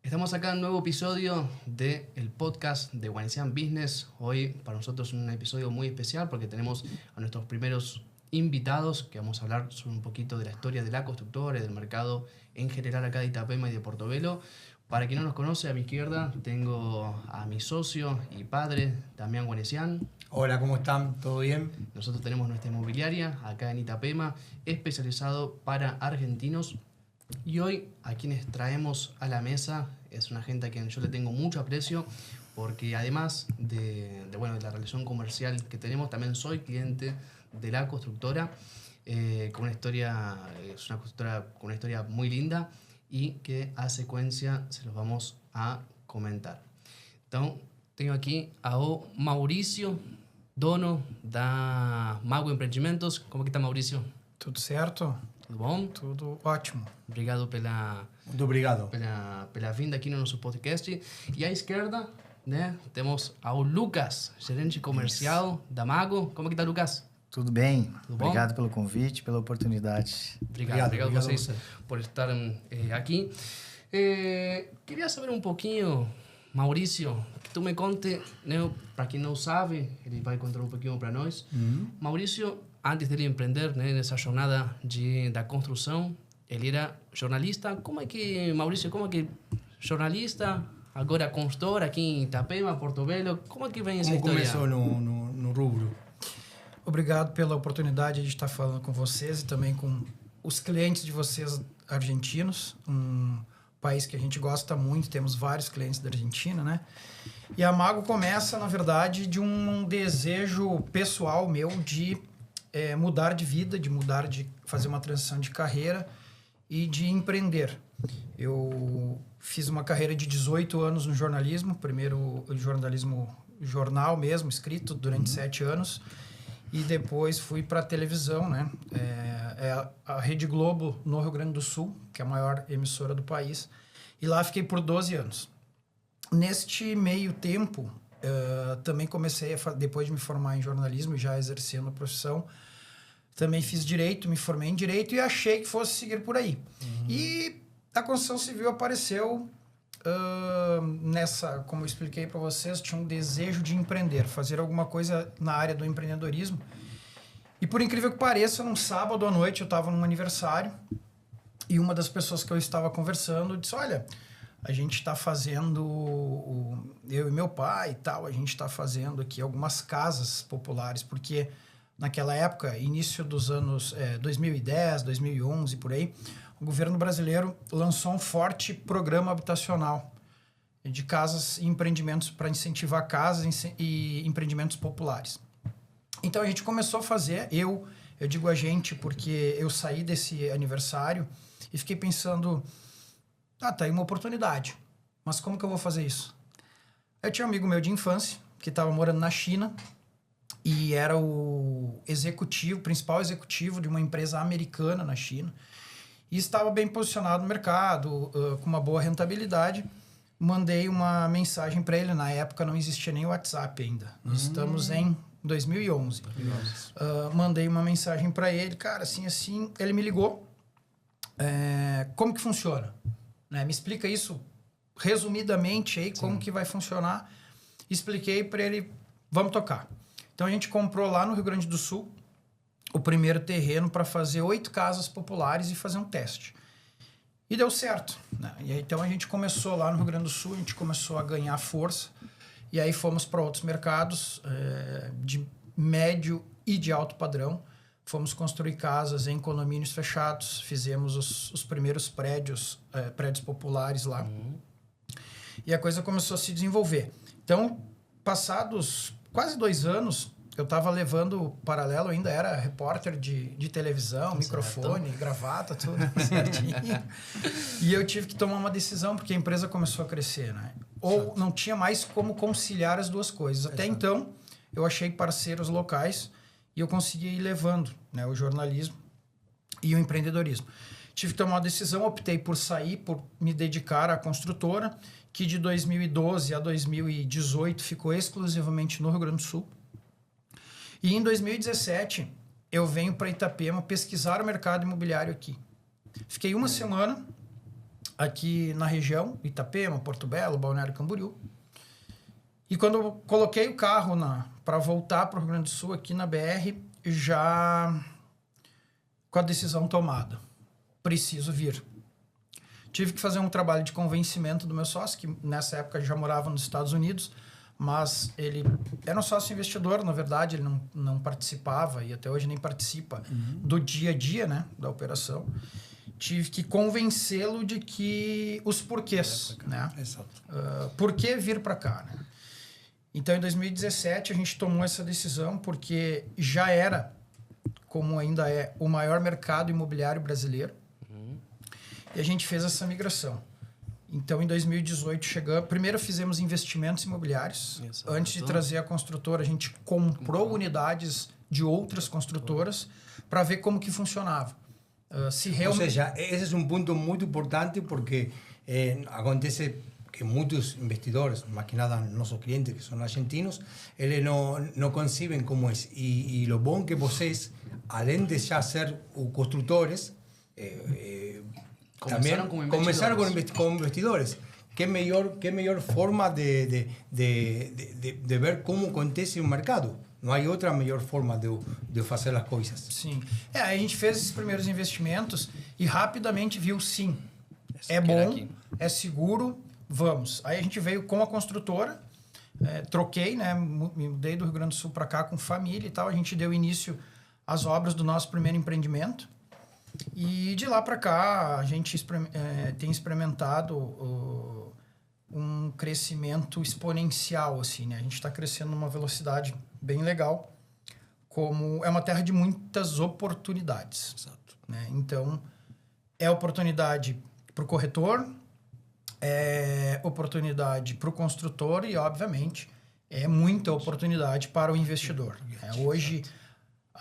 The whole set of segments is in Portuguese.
Estamos acá en un nuevo episodio del podcast de Guanesian Business. Hoy para nosotros es un episodio muy especial porque tenemos a nuestros primeros invitados que vamos a hablar sobre un poquito de la historia de la constructora y del mercado en general acá de Itapema y de Portobelo. Para quien no nos conoce, a mi izquierda tengo a mi socio y padre, Damián Guanesian. Hola, ¿cómo están? ¿Todo bien? Nosotros tenemos nuestra inmobiliaria acá en Itapema, especializado para argentinos. Y hoy a quienes traemos a la mesa es una gente a quien yo le tengo mucho aprecio porque además de la relación comercial que tenemos, también soy cliente de la constructora con una historia, es una constructora con una historia muy linda y que a secuencia se los vamos a comentar. Então, tenho aqui ao Maurício, dono da Mago Empreendimentos. Como que tá, Maurício? Tudo certo? Tudo bom? Tudo ótimo. Obrigado pela vinda aqui no nosso podcast. E à esquerda, né, temos ao Lucas, gerente comercial da Mago. Como que tá, Lucas? Tudo bem. Tudo obrigado pelo convite, pela oportunidade. Obrigado a vocês por estarem aqui. Queria saber um pouquinho, Maurício, que tu me conte, né, para quem não sabe, ele vai contar um pouquinho para nós. Maurício, antes dele empreender, né, nessa jornada da construção, ele era jornalista. Como é que, Maurício, jornalista, agora consultor aqui em Itapema, Portobelo, como é que vem essa história? Como começou no rubro? Obrigado pela oportunidade de estar falando com vocês e também com os clientes de vocês argentinos, um país que a gente gosta muito, temos vários clientes da Argentina, né? E a Mago começa, na verdade, de um desejo pessoal meu de mudar de vida, de fazer uma transição de carreira e de empreender. Eu fiz uma carreira de 18 anos no jornalismo, primeiro jornalismo jornal mesmo, escrito durante 7 anos, e depois fui para a televisão, né? A Rede Globo no Rio Grande do Sul, que é a maior emissora do país, e lá fiquei por 12 anos. Neste meio tempo, também comecei, depois de me formar em jornalismo e já exercendo a profissão, também fiz direito, me formei em direito e achei que fosse seguir por aí. E a construção civil apareceu nessa, como eu expliquei para vocês, tinha um desejo de empreender, fazer alguma coisa na área do empreendedorismo. E por incrível que pareça, num sábado à noite eu estava num aniversário e uma das pessoas que eu estava conversando disse: olha, a gente está fazendo, eu e meu pai e tal, a gente está fazendo aqui algumas casas populares, porque naquela época, início dos anos 2010, 2011, por aí, o governo brasileiro lançou um forte programa habitacional de casas e empreendimentos para incentivar casas e empreendimentos populares. Então a gente começou a fazer, eu digo a gente porque eu saí desse aniversário e fiquei pensando, tá aí uma oportunidade, mas como que eu vou fazer isso? Eu tinha um amigo meu de infância que estava morando na China e era o principal executivo de uma empresa americana na China e estava bem posicionado no mercado, com uma boa rentabilidade. Mandei uma mensagem para ele, na época não existia nem o WhatsApp ainda, estamos em 2011. Mandei uma mensagem para ele, cara, assim, ele me ligou, como que funciona? Né? Me explica isso resumidamente aí, como que vai funcionar. Expliquei para ele, vamos tocar. Então a gente comprou lá no Rio Grande do Sul o primeiro terreno para fazer 8 casas populares e fazer um teste. E deu certo, né? E aí, então a gente começou lá no Rio Grande do Sul, a gente começou a ganhar força e aí fomos para outros mercados de médio e de alto padrão. Fomos construir casas em condomínios fechados, fizemos os primeiros prédios populares lá. E a coisa começou a se desenvolver. Então, passados quase 2 anos, eu estava levando paralelo, ainda era repórter de televisão, microfone, gravata, tudo certinho. E eu tive que tomar uma decisão, porque a empresa começou a crescer, né? Ou não tinha mais como conciliar as duas coisas. Até então, eu achei parceiros locais e eu consegui ir levando, né, o jornalismo e o empreendedorismo. Tive que tomar uma decisão, optei por sair, por me dedicar à construtora, que de 2012 a 2018 ficou exclusivamente no Rio Grande do Sul. E em 2017, eu venho para Itapema pesquisar o mercado imobiliário aqui. Fiquei uma semana aqui na região, Itapema, Porto Belo, Balneário Camboriú. E quando eu coloquei o carro para voltar para o Rio Grande do Sul, aqui na BR, já com a decisão tomada. Preciso vir. Tive que fazer um trabalho de convencimento do meu sócio, que nessa época já morava nos Estados Unidos, mas ele era um sócio investidor, na verdade, ele não participava, e até hoje nem participa do dia a dia, né, da operação. Tive que convencê-lo de que os porquês, né? Exato. Por que vir para cá, né? Então, em 2017, a gente tomou essa decisão porque já era, como ainda é, o maior mercado imobiliário brasileiro. E a gente fez essa migração. Então, em 2018, chegamos... Primeiro, fizemos investimentos imobiliários. Exato. Antes de trazer a construtora, a gente comprou unidades de outras construtoras para ver como que funcionava. Ou seja, esse é um ponto muito importante porque acontece que muitos investidores, mais que nada nossos clientes que são argentinos, eles não concebem como é. E o bom que vocês, além de já ser construtores, começaram como investidores. Que melhor forma de ver como acontece o mercado. Não há outra melhor forma de fazer as coisas. Sim. A gente fez esses primeiros investimentos e rapidamente viu, sim, é bom, é seguro, vamos. Aí a gente veio com a construtora, troquei, né? Me mudei do Rio Grande do Sul para cá com família e tal. A gente deu início às obras do nosso primeiro empreendimento. E de lá para cá a gente tem experimentado um crescimento exponencial, assim, né? A gente está crescendo numa velocidade bem legal, como é uma terra de muitas oportunidades. Exato. Né? Então, é oportunidade para o corretor, é oportunidade para o construtor e, obviamente, é muita oportunidade para o investidor. Hoje,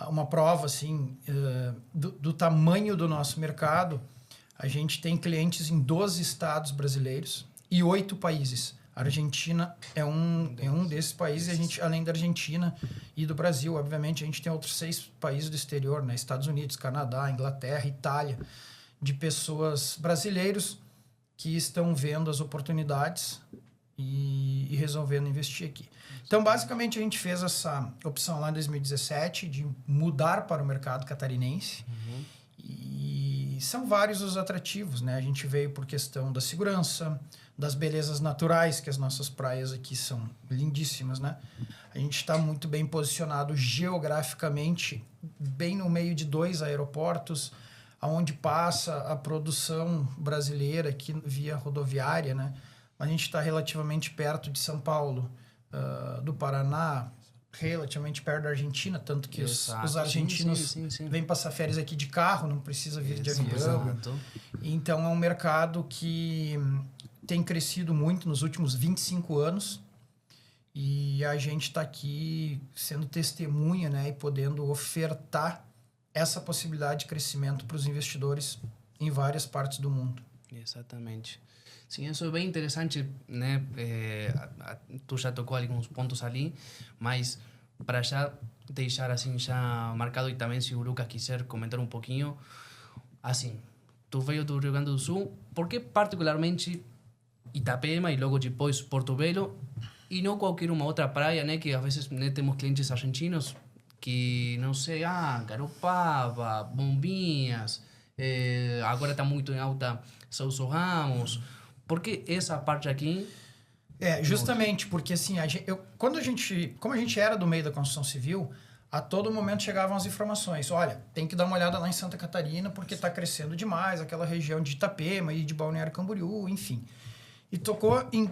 uma prova assim, do tamanho do nosso mercado, a gente tem clientes em 12 estados brasileiros e 8 países. A Argentina é um desses países. A gente, além da Argentina e do Brasil, obviamente, a gente tem outros 6 países do exterior, né? Estados Unidos, Canadá, Inglaterra, Itália, de pessoas brasileiros que estão vendo as oportunidades e resolvendo investir aqui. Então, basicamente, a gente fez essa opção lá em 2017 de mudar para o mercado catarinense. E são vários os atrativos, né? A gente veio por questão da segurança, das belezas naturais, que as nossas praias aqui são lindíssimas, né? A gente está muito bem posicionado geograficamente, bem no meio de 2 aeroportos, aonde passa a produção brasileira aqui via rodoviária, né? A gente está relativamente perto de São Paulo, do Paraná, relativamente perto da Argentina, tanto que os argentinos vêm passar férias aqui de carro, não precisa vir de avião. Então, é um mercado que tem crescido muito nos últimos 25 anos e a gente está aqui sendo testemunha, né, e podendo ofertar essa possibilidade de crescimento para os investidores em várias partes do mundo. Exatamente. Sim, isso é bem interessante, né? Tu já tocou alguns pontos ali, mas para já deixar assim já marcado, e também se o Lucas quiser comentar um pouquinho, assim, tu veio do Rio Grande do Sul, por que particularmente Itapema e logo depois Porto Belo e não qualquer uma outra praia, né? Que às vezes, né, temos clientes argentinos que, não sei, Garopaba, Bombinhas, agora está muito em alta Sousa Ramos. Por que essa parte aqui? Justamente porque assim, como a gente era do meio da construção civil, a todo momento chegavam as informações. Olha, tem que dar uma olhada lá em Santa Catarina porque está crescendo demais, aquela região de Itapema e de Balneário Camboriú, enfim. E tocou em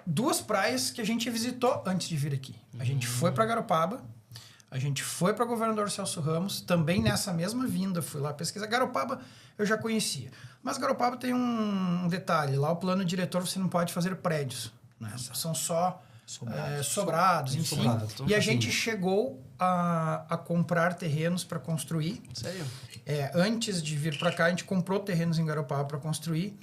2 praias que a gente visitou antes de vir aqui. A gente foi para Garopaba, a gente foi para Governador Celso Ramos, também nessa mesma vinda, fui lá pesquisar. Garopaba eu já conhecia. Mas Garopaba tem um detalhe. Lá o plano diretor você não pode fazer prédios. Né? São só sobrados, enfim. E a gente chegou a comprar terrenos para construir. Sério? Antes de vir para cá, a gente comprou terrenos em Garopaba para construir.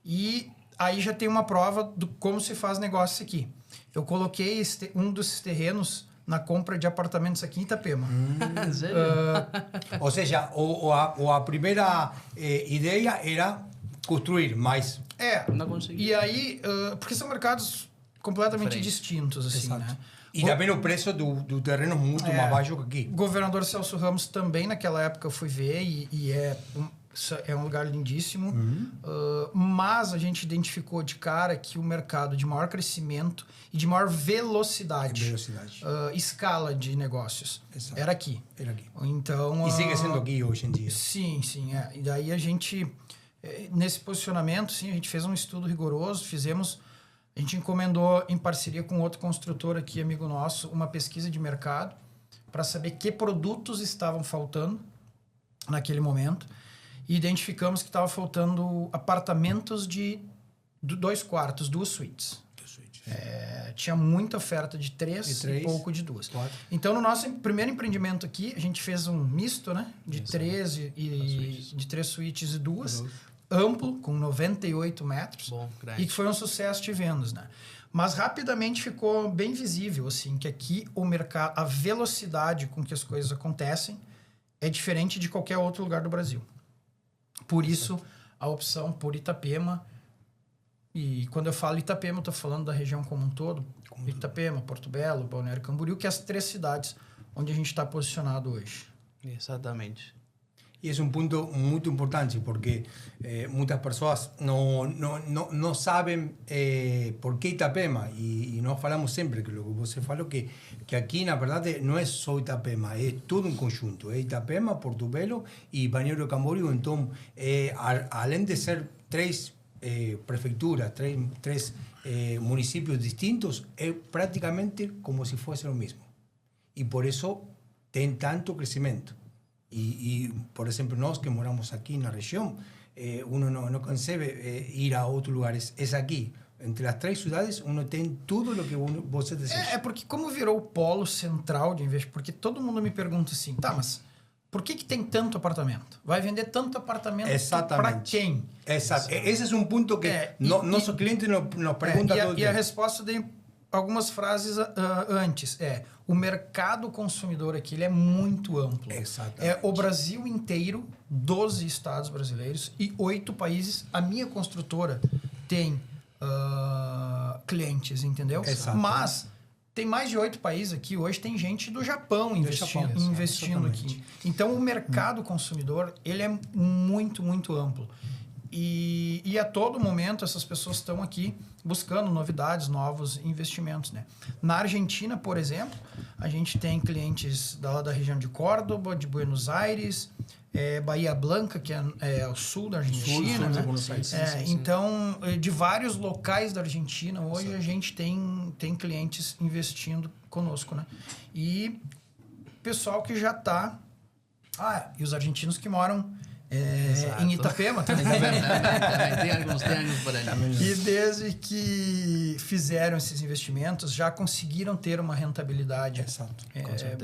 E aí já tem uma prova do como se faz negócio aqui. Eu coloquei um dos terrenos na compra de apartamentos aqui em Itapema. Sério? Ou seja, a primeira ideia era construir mais. Não consegui. E aí, porque são mercados completamente Diferente. distintos, assim, Exato. né? E também o preço do terreno muito mais baixo que aqui. O governador Celso Ramos também, naquela época, eu fui ver e é um lugar lindíssimo. Mas a gente identificou de cara que o mercado de maior crescimento e de maior velocidade, escala de negócios, Exato. era aqui. Então, E sigue sendo aqui hoje em dia. Sim. E daí a gente, nesse posicionamento, sim, a gente fez um estudo rigoroso, a gente encomendou, em parceria com outro construtor aqui, amigo nosso, uma pesquisa de mercado para saber que produtos estavam faltando naquele momento. E identificamos que estava faltando apartamentos de 2 quartos, 2 suítes. Tinha muita oferta de 3 e pouco de 2. 4. Então, no nosso primeiro empreendimento aqui, a gente fez um misto, né? De 3 suítes e 2. Amplo, com 98 metros. Bom, e que foi um sucesso de vendas, né? Mas rapidamente ficou bem visível, assim, que aqui o mercado, a velocidade com que as coisas acontecem é diferente de qualquer outro lugar do Brasil. Por isso, a opção por Itapema. E quando eu falo Itapema, eu estou falando da região como um todo. Itapema, Porto Belo, Balneário Camboriú, que é as 3 cidades onde a gente está posicionado hoje. Exatamente. E esse é um ponto muito importante, porque muitas pessoas não sabem por que Itapema. E nós falamos sempre, que você falou, que aqui, na verdade, não é só Itapema, é todo um conjunto. É Itapema, Porto Belo e Balneário Camboriú. Então, além de ser 3 prefeituras, 3 municípios distintos, é praticamente como se fosse o mesmo. E por isso tem tanto crescimento. Y, por ejemplo, nós que moramos aquí en la región, uno no concebe ir a otros lugares. Es aquí, entre las 3 ciudades, uno tem tudo o que você deseja. Porque como virou o polo central de investimento, porque todo mundo me pergunta assim, tá, mas por que tem tanto apartamento? Vai vender tanto apartamento para quem? Exato. Esse é um ponto que nosso cliente nos pergunta todo dia. E a resposta de algumas frases antes o mercado consumidor aqui ele é muito amplo. Exatamente. O Brasil inteiro, 12 estados brasileiros e 8 países. A minha construtora tem clientes, entendeu? Exato. Mas tem mais de 8 países aqui. Hoje tem gente do Japão investindo aqui. Então, o mercado consumidor ele é muito, muito amplo. E a todo momento essas pessoas estão aqui buscando novidades, novos investimentos, né? Na Argentina, por exemplo, a gente tem clientes da região de Córdoba, de Buenos Aires, Bahia Blanca, que é o sul da Argentina, né? Então, de vários locais da Argentina, hoje a gente tem clientes investindo conosco, né? E pessoal que já está... e os argentinos que moram em Itapema também. Tem alguns por aí. E desde que fizeram esses investimentos, já conseguiram ter uma rentabilidade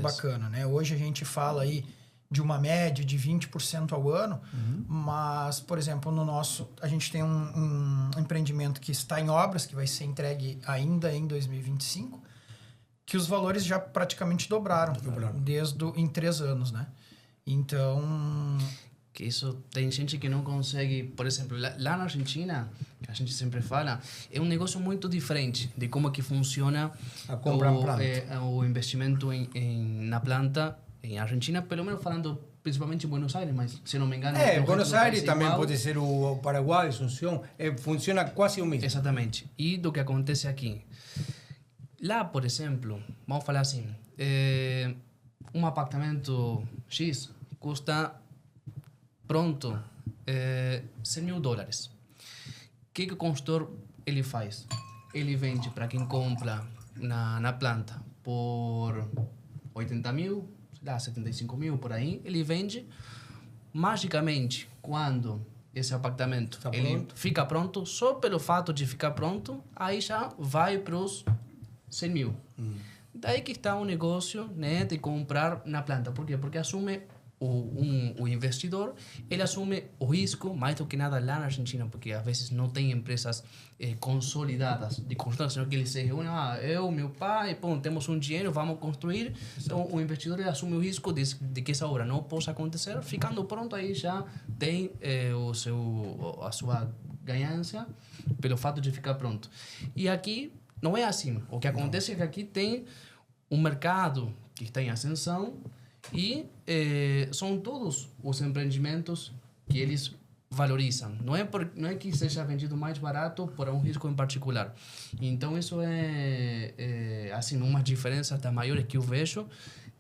bacana, né? Hoje a gente fala aí de uma média de 20% ao ano, mas, por exemplo, no nosso, a gente tem um empreendimento que está em obras, que vai ser entregue ainda em 2025, que os valores já praticamente dobraram. Em 3 anos, né? Então... Que isso tem gente que não consegue, por exemplo, lá na Argentina, que a gente sempre fala, é um negócio muito diferente de como que funciona a compra em planta. O investimento na planta em Argentina, pelo menos falando principalmente em Buenos Aires, mas se não me engano... Buenos Aires também pode ser o Paraguai, Asunción, funciona quase o mesmo. Exatamente. E do que acontece aqui. Lá, por exemplo, vamos falar assim, um apartamento X custa... Pronto, $100.000. O que o consultor ele faz? Ele vende para quem compra na planta por 80 mil, 75 mil por aí. Ele vende magicamente quando esse apartamento fica pronto. Só pelo fato de ficar pronto, aí já vai para os 100 mil. Daí que está o negócio, né, de comprar na planta. Por quê? Porque assume o investidor, ele assume o risco, mais do que nada lá na Argentina, porque às vezes não tem empresas consolidadas de construção, senão que eles se reúnem, eu, meu pai, pô, temos um dinheiro, vamos construir. Então o investidor ele assume o risco de que essa obra não possa acontecer, ficando pronto aí já tem a sua ganância pelo fato de ficar pronto. E aqui não é assim. O que acontece é que aqui tem um mercado que está em ascensão e são todos os empreendimentos que eles valorizam. Não é que seja vendido mais barato por um risco em particular. Então isso é assim, umas diferenças das maiores que eu vejo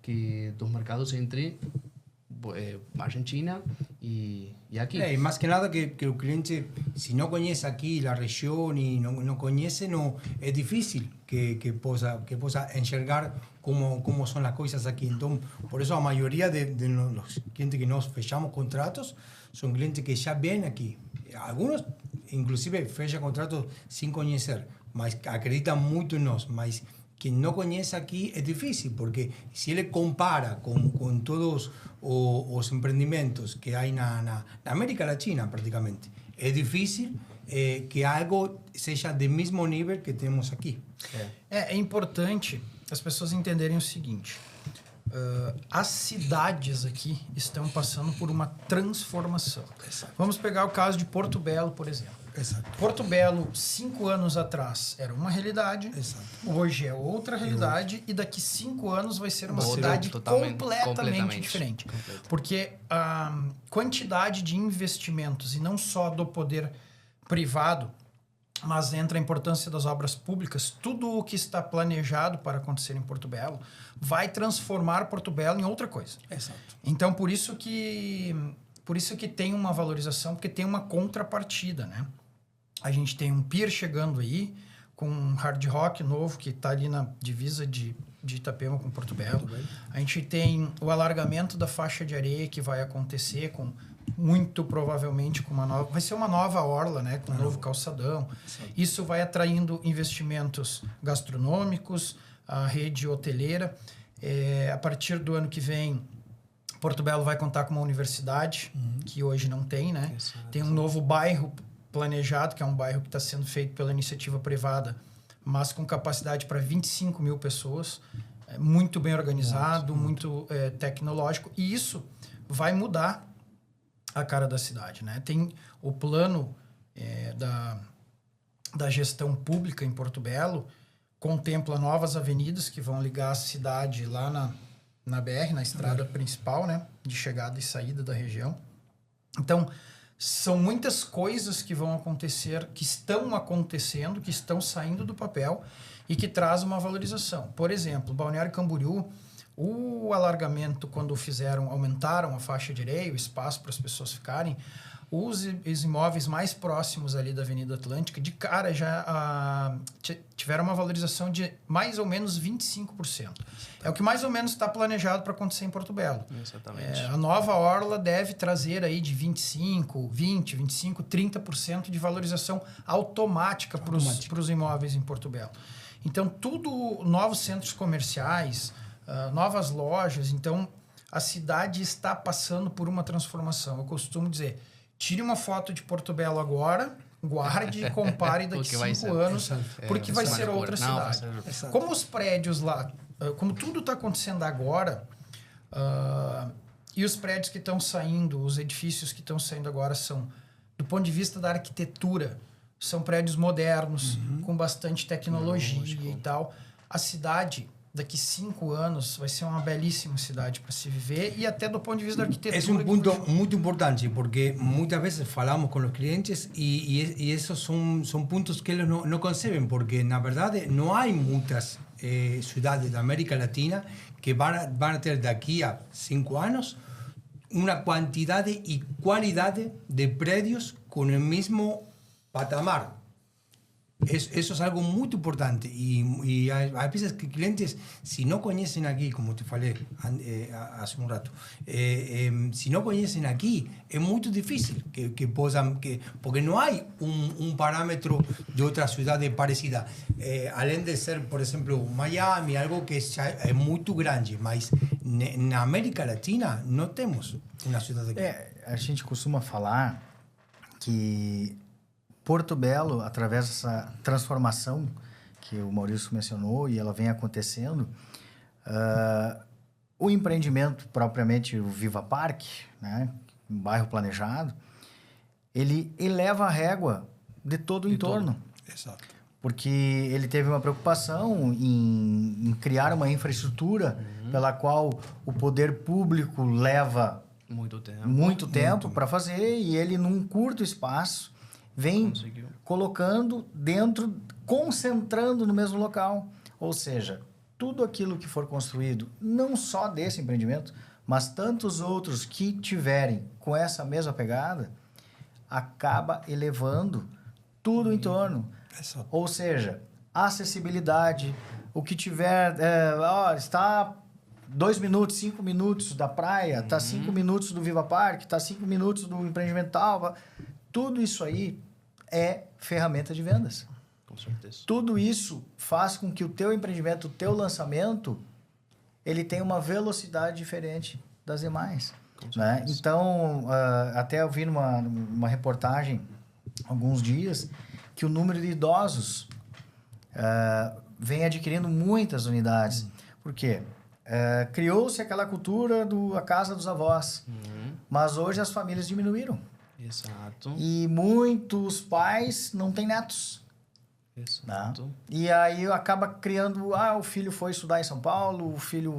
que dos mercados entre Argentina y aquí. Y más que nada que el cliente, si no conoce aquí la región y no conoce, es difícil que pueda enxergar cómo son las cosas aquí. Entonces, por eso la mayoría de los clientes que nos fechamos contratos son clientes que ya ven aquí. Algunos inclusive fechan contratos sin conocer, mas acreditan mucho en nos, mas quien no conoce aquí es difícil, porque si él compara con todos los emprendimientos que hay en América Latina prácticamente, es difícil que algo seja do mesmo nível que temos aqui. É importante as pessoas entenderem o seguinte, as cidades aqui estão passando por uma transformação. Exato. Vamos pegar o caso de Porto Belo, por exemplo. Exato. Porto Belo, 5 anos atrás, era uma realidade. Exato. Hoje é outra realidade. E daqui 5 anos vai ser uma Outra, cidade completamente completamente diferente. Porque a quantidade de investimentos, e não só do poder privado, mas entra a importância das obras públicas, tudo o que está planejado para acontecer em Porto Belo vai transformar Porto Belo em outra coisa. Exato. Então, por isso que tem uma valorização, porque tem uma contrapartida, né? A gente tem um pier chegando aí, com um hard rock novo, que está ali na divisa de Itapema com Porto Belo. A gente tem o alargamento da faixa de areia, que vai acontecer muito provavelmente com vai ser uma nova orla, né, com um novo calçadão. Sim. Isso vai atraindo investimentos gastronômicos, a rede hoteleira. A partir do ano que vem, Porto Belo vai contar com uma universidade, que hoje não tem, né? Exato. Tem um novo bairro planejado, que é um bairro que está sendo feito pela iniciativa privada, mas com capacidade para 25 mil pessoas, muito bem organizado, muito tecnológico, e isso vai mudar a cara da cidade, né? Tem o plano da gestão pública em Porto Belo, contempla novas avenidas que vão ligar a cidade lá na BR, na estrada principal, né? De chegada e saída da região. Então, são muitas coisas que vão acontecer, que estão acontecendo, que estão saindo do papel e que traz uma valorização. Por exemplo, Balneário Camboriú, o alargamento, quando aumentaram a faixa de areia, o espaço para as pessoas ficarem, os imóveis mais próximos ali da Avenida Atlântica, de cara já tiveram uma valorização de mais ou menos 25%. É o que mais ou menos está planejado para acontecer em Porto Belo. Exatamente. A nova orla deve trazer aí de 25, 30% de valorização automática para os imóveis em Porto Belo. Então, novos centros comerciais, novas lojas. Então, a cidade está passando por uma transformação. Eu costumo dizer, tire uma foto de Porto Belo agora, guarde e compare daqui 5 anos, porque vai ser outra cidade. Como os prédios lá, como tudo está acontecendo agora, e os prédios que estão saindo, os edifícios que estão saindo agora são, do ponto de vista da arquitetura, são prédios modernos, com bastante tecnologia e tal. A cidade, daqui 5 anos, vai ser uma belíssima cidade para se viver, e até do ponto de vista da arquitetura. Es un punto muy importante, porque muchas veces falamos con los clientes y esos son puntos que ellos no conciben, porque na verdade no hay muchas ciudades de América Latina que van a tener de aquí a 5 años una cantidad y calidad de predios con el mismo patamar. Eso es algo muy importante y hay veces que clientes, si no conocen aquí, como te falei hace un rato, si no conocen aquí, es muy difícil que puedan, porque no hay un parámetro de otra ciudad parecida. Além de ser, por ejemplo, Miami, algo que es muy grande, mas na América Latina não temos uma cidade aqui. A gente costuma falar que Porto Belo, através dessa transformação que o Maurício mencionou e ela vem acontecendo, o empreendimento propriamente, o Viva Parque, né, um bairro planejado, ele eleva a régua de todo o entorno. Exato. Porque ele teve uma preocupação em criar uma infraestrutura pela qual o poder público leva muito tempo para fazer, e ele, num curto espaço, vem colocando dentro, concentrando no mesmo local. Ou seja, tudo aquilo que for construído, não só desse empreendimento, mas tantos outros que tiverem com essa mesma pegada, acaba elevando tudo em torno. Exato. Ou seja, acessibilidade, o que tiver, está 2 minutos, 5 minutos da praia, está 5 minutos do Viva Parque, está 5 minutos do empreendimento tal, tudo isso aí é ferramenta de vendas. Com certeza. Tudo isso faz com que o teu empreendimento, o teu lançamento, ele tenha uma velocidade diferente das demais. Né? Então, até eu vi numa reportagem há alguns dias que o número de idosos vem adquirindo muitas unidades. Por quê? Criou-se aquela cultura da casa dos avós, mas hoje as famílias diminuíram. Exato. E muitos pais não têm netos. Exato. Né? E aí acaba criando, o filho foi estudar em São Paulo, o filho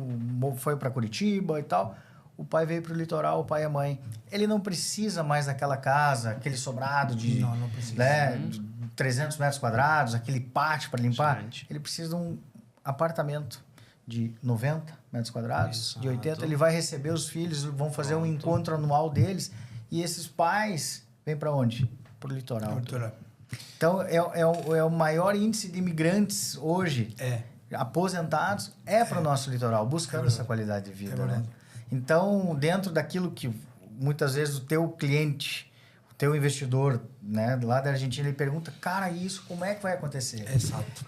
foi para Curitiba e tal, o pai veio para o litoral, o pai e a mãe. Ele não precisa mais daquela casa, aquele sobrado de, não precisa. Né, de 300 metros quadrados, aquele pátio para limpar. Gente. Ele precisa de um apartamento de 90 metros quadrados, Exato. de 80. Ele vai receber os filhos, vão fazer um encontro anual deles, e esses pais vêm para onde? Para o litoral. Então, é o maior índice de imigrantes hoje, aposentados, para o nosso litoral, buscando essa qualidade de vida. Né? Então, dentro daquilo que muitas vezes o teu cliente, o teu investidor, né, lá da Argentina, ele pergunta, cara, isso como é que vai acontecer? Exato.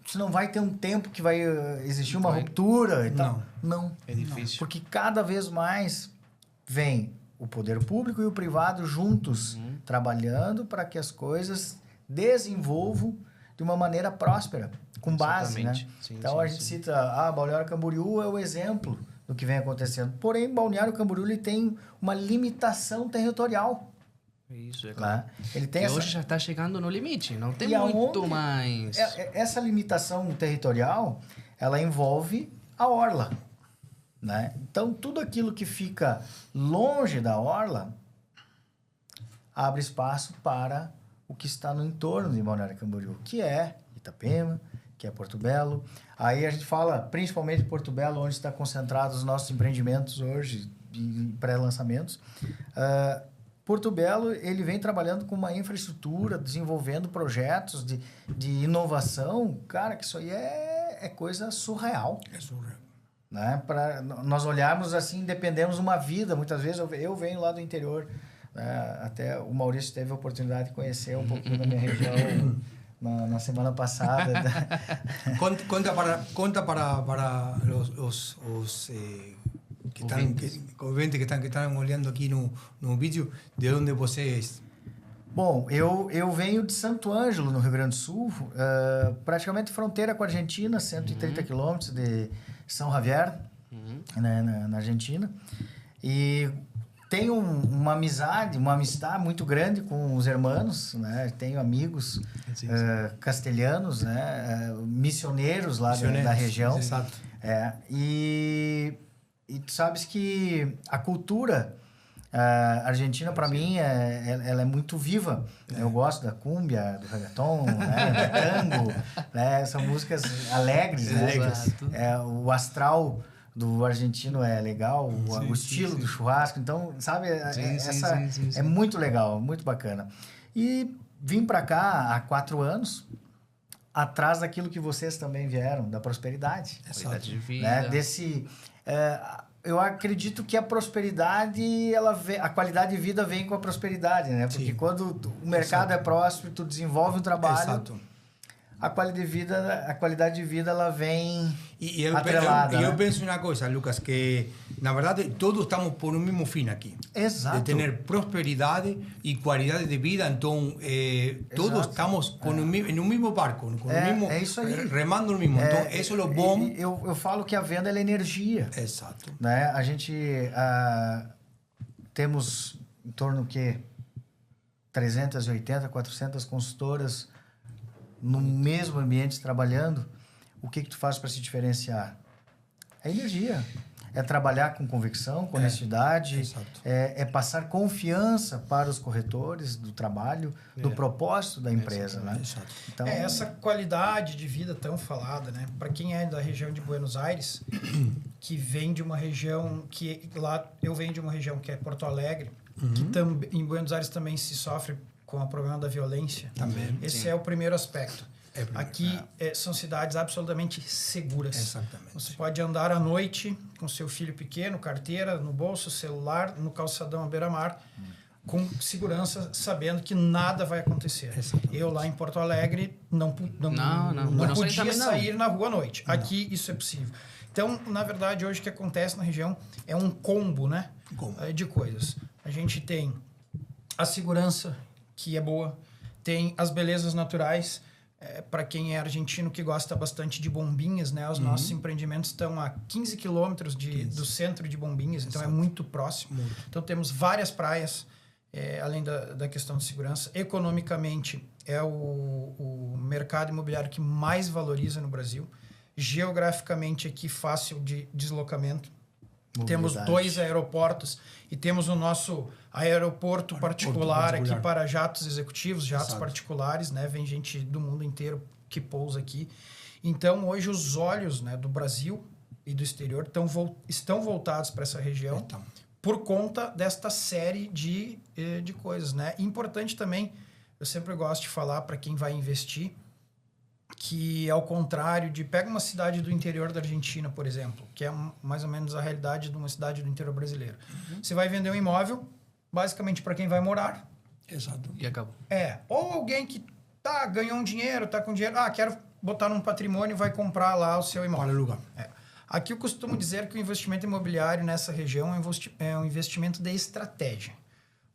Se não vai ter um tempo que vai existir uma ruptura e tal? Não. É difícil. Porque cada vez mais vem o poder público e o privado juntos, trabalhando para que as coisas desenvolvam de uma maneira próspera, com base, né? Sim, então, a gente cita, Balneário Camboriú é o exemplo do que vem acontecendo. Porém, Balneário Camboriú ele tem uma limitação territorial. Isso, é claro. Né? Ele tem hoje já está chegando no limite, não tem e muito mais. Essa limitação territorial, ela envolve a orla. Né? Então, tudo aquilo que fica longe da orla abre espaço para o que está no entorno de Balneário Camboriú, que é Itapema, que é Porto Belo. Aí a gente fala principalmente de Porto Belo, onde está concentrados os nossos empreendimentos hoje, de pré-lançamentos. Porto Belo, ele vem trabalhando com uma infraestrutura, desenvolvendo projetos de inovação. Cara, que isso aí é coisa surreal. É surreal. Né? Para nós olharmos assim, dependemos uma vida. Muitas vezes eu venho lá do interior, né? Até o Maurício teve a oportunidade de conhecer um pouquinho da minha região na semana passada. Conta para os que estão olhando aqui no vídeo, de onde você é. Bom, eu venho de Santo Ângelo, no Rio Grande do Sul, praticamente fronteira com a Argentina, 130 quilômetros de São Javier, né, na Argentina. E tenho uma amistade muito grande com os irmãos, né? Tenho amigos castelhanos, né? Missioneiros lá da região. Exato. E tu sabes que a cultura argentina, para mim, ela é muito viva. Eu gosto da cúmbia, do reggaeton, né, do tango, né, são músicas alegres, né? O astral do argentino é legal, o estilo do churrasco. Então, sabe, é muito legal, muito bacana. E vim para cá há 4 anos, atrás daquilo que vocês também vieram, da prosperidade. Qualidade de vida. Né? Eu acredito que a prosperidade, a qualidade de vida vem com a prosperidade, né? Porque quando o mercado é próspero, tu desenvolve um trabalho, a qualidade de vida ela vem E eu, atrelada. eu né? penso uma coisa, Lucas, que na verdade todos estamos por um mesmo fim aqui. Exato. De ter prosperidade e qualidade de vida. Então, todos Exato. estamos com no mesmo barco, com o mesmo, é isso aí. remando no mesmo. Então, isso é o bom. Eu falo que a venda ela é energia. Exato. Né? A gente temos em torno que 380, 400 consultoras no mesmo ambiente trabalhando. O que tu faz para se diferenciar? É energia. É trabalhar com convicção, com honestidade, exato. é passar confiança para os corretores do trabalho, do propósito da empresa. Né? Exato. Então, Essa qualidade de vida tão falada, né? Para quem é da região de Buenos Aires, que vem de uma região que lá eu venho de uma região que é Porto Alegre, que em Buenos Aires também se sofre com o problema da violência. Também. Esse é o primeiro aspecto. Aqui são cidades absolutamente seguras. Exatamente. Você pode andar à noite com seu filho pequeno, carteira no bolso, celular, no calçadão à beira-mar, com segurança, sabendo que nada vai acontecer. Exatamente. Eu lá em Porto Alegre não Buenos Aires podia também não. sair na rua à noite. Aqui isso é possível. Então, na verdade, hoje o que acontece na região é um combo, né? De coisas. A gente tem a segurança, que é boa, tem as belezas naturais. Para quem é argentino que gosta bastante de Bombinhas, né? Os nossos empreendimentos estão a 15 quilômetros do centro de Bombinhas, então é muito próximo. Então temos várias praias, além da questão de segurança. Economicamente, é o mercado imobiliário que mais valoriza no Brasil. Geograficamente, aqui fácil de deslocamento. Temos 2 aeroportos e temos o nosso aeroporto particular aqui para jatos executivos, jatos particulares, né? Vem gente do mundo inteiro que pousa aqui. Então, hoje, os olhos, né, do Brasil e do exterior estão voltados para essa região por conta desta série de coisas, né? Importante também, eu sempre gosto de falar para quem vai investir, que ao contrário de... Pega uma cidade do interior da Argentina, por exemplo, que é mais ou menos a realidade de uma cidade do interior brasileiro. Você vai vender um imóvel, basicamente para quem vai morar. Exato. E acabou. Ou alguém que ganhou um dinheiro, tá com dinheiro, quero botar num patrimônio e vai comprar lá o seu imóvel. Para alugar. Aqui eu costumo dizer que o investimento imobiliário nessa região é um investimento de estratégia.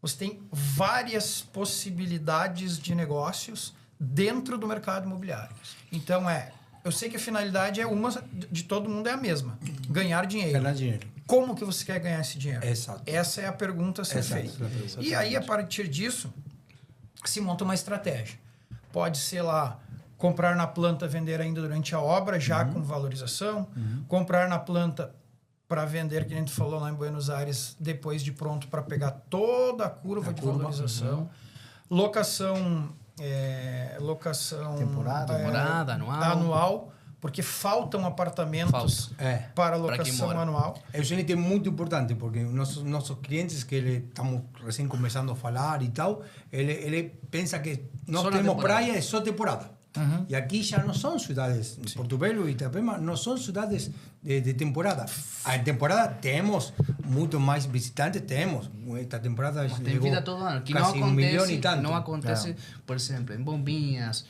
Você tem várias possibilidades de negócios dentro do mercado imobiliário. Então, eu sei que a finalidade de todo mundo é a mesma. Ganhar dinheiro. Ganhar dinheiro. Como que você quer ganhar esse dinheiro? Exato. Essa é a pergunta a ser feita. E aí, a partir disso, se monta uma estratégia. Pode ser lá, comprar na planta, vender ainda durante a obra, já com valorização. Comprar na planta para vender, que a gente falou lá em Buenos Aires, depois de pronto, para pegar toda a curva de valorização. Locação temporada, anual, porque faltam apartamentos para locação anual. Isso é muito importante, porque nossos clientes que estamos recém começando a falar e tal, ele pensa que nós temos praia, é só temporada. E aqui já não são cidades, Porto Velho e Itapema não são cidades de temporada. A temporada temos muito mais visitantes, temos. Esta temporada tem vida todo ano, que casi não acontece, por exemplo, em Bombinhas,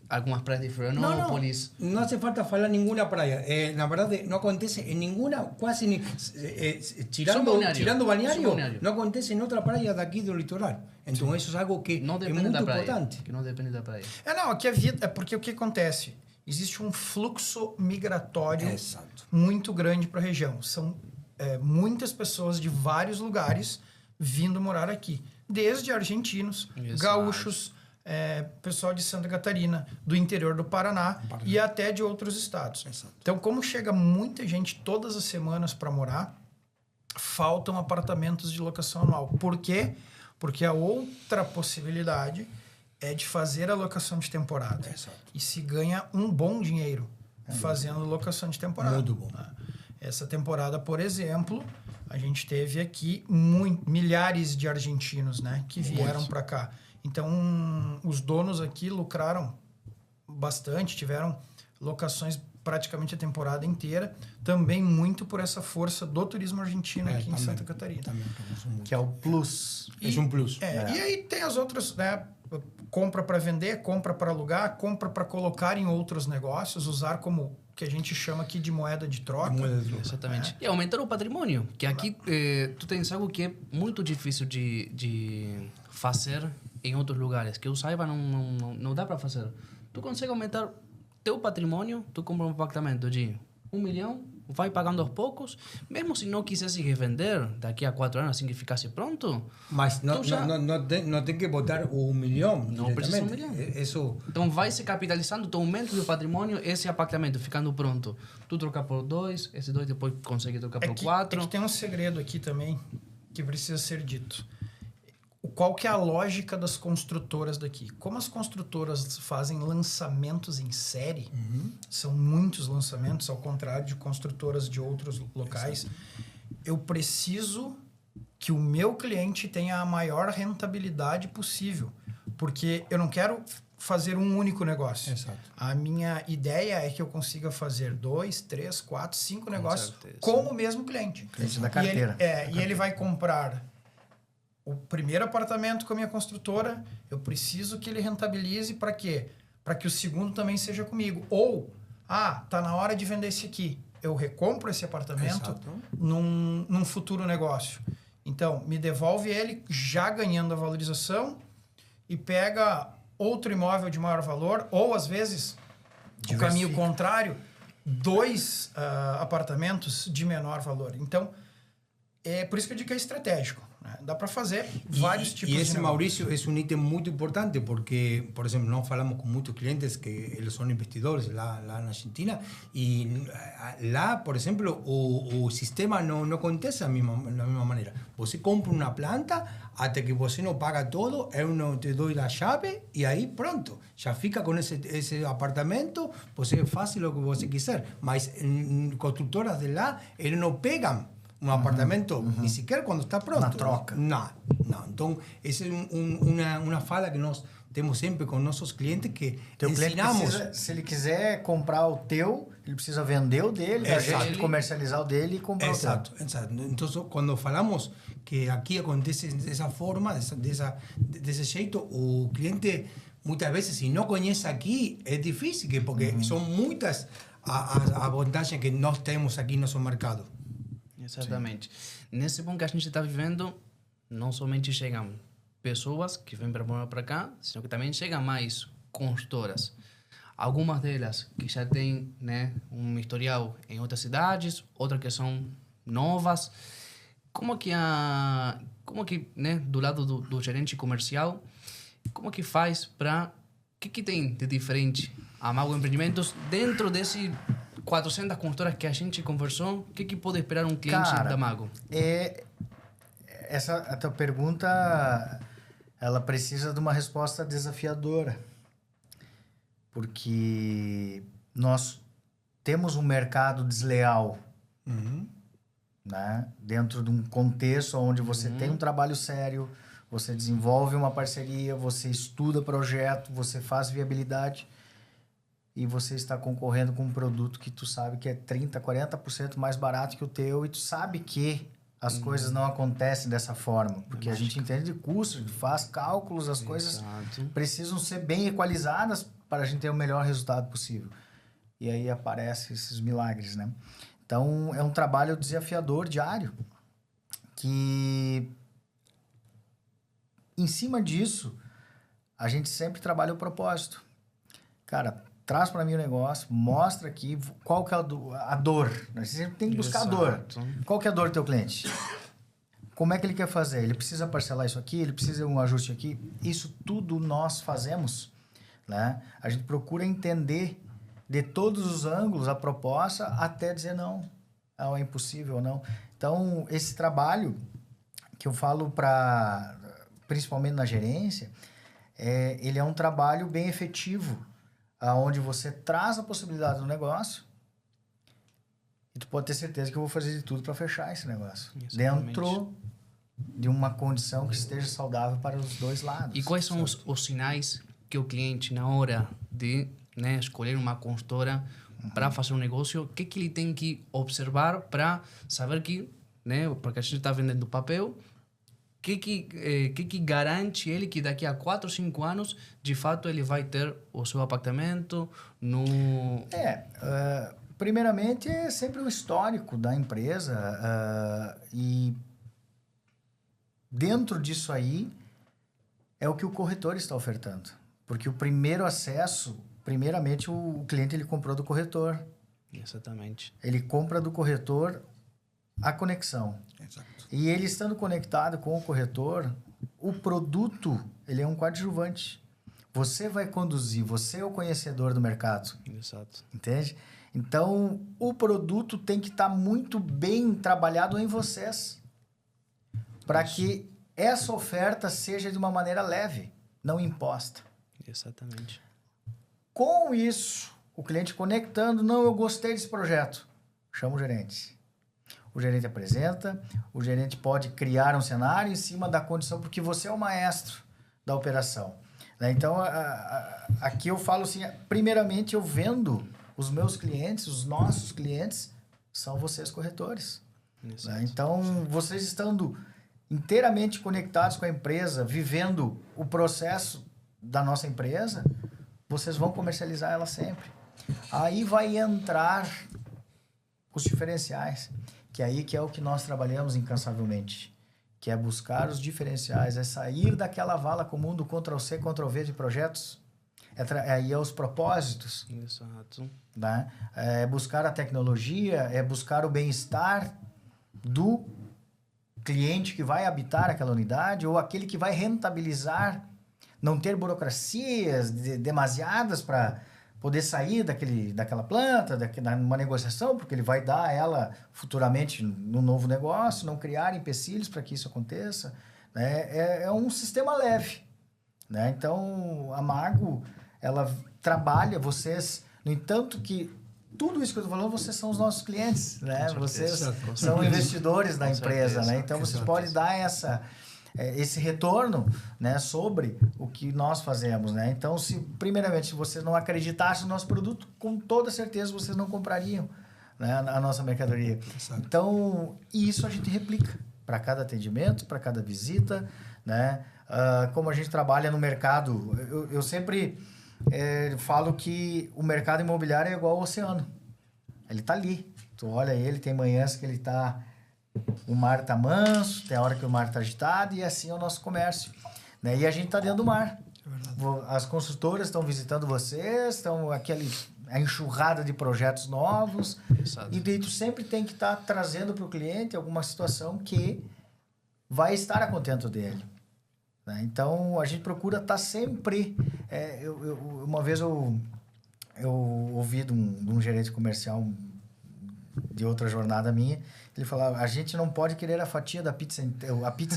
algumas praias de Florianópolis. Não hace falta falar nenhuma praia. Na verdade, não acontece em nenhuma, quase nem. Tirando balneário, não acontece em outra praia daqui do litoral. Então, isso é algo que não é muito importante. Que não depende da praia. Aqui a vida. É porque o que acontece? Existe um fluxo migratório muito grande para a região. São muitas pessoas de vários lugares vindo morar aqui. Desde argentinos, gaúchos, pessoal de Santa Catarina, do interior do Paraná e até de outros estados. Então, como chega muita gente todas as semanas para morar, faltam apartamentos de locação anual. Por quê? Porque a outra possibilidade é de fazer a locação de temporada. E se ganha um bom dinheiro fazendo locação de temporada. Muito bom. Essa temporada, por exemplo, a gente teve aqui milhares de argentinos, né, que vieram para cá. Então, os donos aqui lucraram bastante, tiveram locações praticamente a temporada inteira, também muito por essa força do turismo argentino aqui em Santa Catarina. Que é o plus. É um plus. E aí tem as outras, né, compra para vender, compra para alugar, compra para colocar em outros negócios, usar como que a gente chama aqui de moeda de troca. Exatamente. E aumentar o patrimônio, que aqui tu tens algo que é muito difícil de fazer em outros lugares, que eu saiba não dá para fazer. Tu consegue aumentar teu patrimônio, tu compra um apartamento de 1 milhão, vai pagando aos poucos, mesmo se não quisesse revender daqui a 4 anos, assim que ficasse pronto. Mas não tem que botar o 1 milhão. Não precisa 1 milhão. Isso. Então vai se capitalizando, tu aumenta o patrimônio, esse apartamento ficando pronto. Tu trocar por 2, esse 2 depois consegue trocar por 4. É que tem um segredo aqui também que precisa ser dito. Qual que é a lógica das construtoras daqui? Como as construtoras fazem lançamentos em série, são muitos lançamentos, ao contrário de construtoras de outros locais, eu preciso que o meu cliente tenha a maior rentabilidade possível, porque eu não quero fazer um único negócio. Exato. A minha ideia é que eu consiga fazer 2, 3, 4, 5 negócios certeza. com o mesmo cliente. Cliente da carteira. E ele vai comprar o primeiro apartamento com a minha construtora, eu preciso que ele rentabilize para quê? Para que o segundo também seja comigo. Ou, tá na hora de vender esse aqui. Eu recompro esse apartamento num futuro negócio. Então, me devolve ele já ganhando a valorização e pega outro imóvel de maior valor, ou às vezes, o caminho contrário, 2 apartamentos de menor valor. Então, é por isso que eu digo que é estratégico. Dá para fazer vários tipos de esse, negócio. Maurício, é um item muito importante porque, por exemplo, nós falamos com muitos clientes que eles são investidores lá na Argentina e lá, por exemplo, o sistema não acontece da mesma maneira. Você compra uma planta, até que você não paga todo, eu não te dou a chave e aí pronto, já fica com esse apartamento, você faz o que você quiser. Mas construtoras de lá, eles não pegam um apartamento, nem sequer quando está pronto. Na troca. Não. Então, essa é uma fala que nós temos sempre com nossos clientes, que Teu ensinamos... cliente precisa, se ele quiser comprar o teu, ele precisa vender o dele, a gente comercializar o dele e comprar o teu. Exato. Então, quando falamos que aqui acontece dessa forma, desse jeito, o cliente, muitas vezes, se não conhece aqui, é difícil, porque são muitas as vantagens que nós temos aqui no nosso mercado. Exatamente. Nesse ponto que a gente está vivendo, não somente chegam pessoas que vêm para morar para cá, senão que também chegam mais construtoras. Algumas delas que já têm, né, um historial em outras cidades, outras que são novas. Como que né, do lado do gerente comercial, como que faz para... O que tem de diferente a Mago Empreendimentos dentro desse 400 consultoras que a gente conversou? O que pode esperar um cliente da Mago? A tua pergunta, ela precisa de uma resposta desafiadora. Porque nós temos um mercado desleal, né? Dentro de um contexto onde você tem um trabalho sério, você desenvolve uma parceria, você estuda projeto, você faz viabilidade e você está concorrendo com um produto que tu sabe que é 30%, 40% mais barato que o teu e tu sabe que as coisas não acontecem dessa forma, porque a gente entende de custo, faz cálculos, as coisas precisam ser bem equalizadas para a gente ter o melhor resultado possível. E aí aparecem esses milagres, né? Então, é um trabalho desafiador, diário, que em cima disso, a gente sempre trabalha o propósito. Cara, traz para mim o negócio, mostra aqui qual que é a dor. Você sempre tem que buscar a dor. Qual que é a dor do teu cliente? Como é que ele quer fazer? Ele precisa parcelar isso aqui? Ele precisa de um ajuste aqui? Isso tudo nós fazemos, né? A gente procura entender de todos os ângulos a proposta até dizer não, é impossível ou não. Então, esse trabalho que eu falo principalmente na gerência, ele é um trabalho bem efetivo, onde você traz a possibilidade do negócio e tu pode ter certeza que eu vou fazer de tudo para fechar esse negócio. Exatamente. Dentro de uma condição que esteja saudável para os dois lados. E quais são os sinais que o cliente, na hora de, né, escolher uma consultora para fazer um negócio, o que ele tem que observar para saber que, né, porque a gente está vendendo papel, que garante ele que daqui a 4 ou 5 anos, de fato, ele vai ter o seu apartamento no... Primeiramente, é sempre o histórico da empresa e dentro disso aí é o que o corretor está ofertando. Porque o primeiro acesso, primeiramente, o cliente ele comprou do corretor. Exatamente. Ele compra do corretor a conexão. Exato. E ele estando conectado com o corretor, o produto ele é um coadjuvante. Você vai conduzir, você é o conhecedor do mercado. Exato. Entende? Então, o produto tem que estar muito bem trabalhado em vocês para que essa oferta seja de uma maneira leve, não imposta. Exatamente. Com isso, o cliente conectando, não, eu gostei desse projeto, chama o gerente. O gerente apresenta, o gerente pode criar um cenário em cima da condição, porque você é o maestro da operação. Então, aqui eu falo assim, primeiramente eu vendo os meus clientes, os nossos clientes, são vocês corretores. Então, vocês estando inteiramente conectados com a empresa, vivendo o processo da nossa empresa, vocês vão comercializar ela sempre. Aí vai entrar os diferenciais, que aí que é o que nós trabalhamos incansavelmente, que é buscar os diferenciais, é sair daquela vala comum do Ctrl+C, Ctrl+V de projetos, aí é os propósitos. Exato. Né? É buscar a tecnologia, é buscar o bem-estar do cliente que vai habitar aquela unidade ou aquele que vai rentabilizar, não ter burocracias demasiadas para poder sair daquela planta, numa negociação, porque ele vai dar ela futuramente no novo negócio, não criar empecilhos para que isso aconteça. Né? É um sistema leve. Né? Então, a Margo, ela trabalha vocês, no entanto que tudo isso que eu estou falando, vocês são os nossos clientes, né? Vocês são investidores da empresa, né? Então, vocês podem dar esse retorno, né, sobre o que nós fazemos, né? Então, primeiramente, se vocês não acreditassem no nosso produto, com toda certeza vocês não comprariam, né, a nossa mercadoria. Exato. Então, isso a gente replica para cada atendimento, para cada visita, né? Como a gente trabalha no mercado, eu sempre falo que o mercado imobiliário é igual ao oceano. Ele está ali. Tu olha ele, tem manhãs que ele está... O mar está manso, tem a hora que o mar está agitado, e assim é o nosso comércio. Né? E a gente está dentro do mar. As construtoras estão visitando vocês, estão a enxurrada de projetos novos. Exato. E daí tu sempre tem que estar trazendo para o cliente alguma situação que vai estar a contento dele. Né? Então, a gente procura estar sempre... uma vez eu ouvi de um gerente comercial de outra jornada minha, ele falava, a gente não pode querer a pizza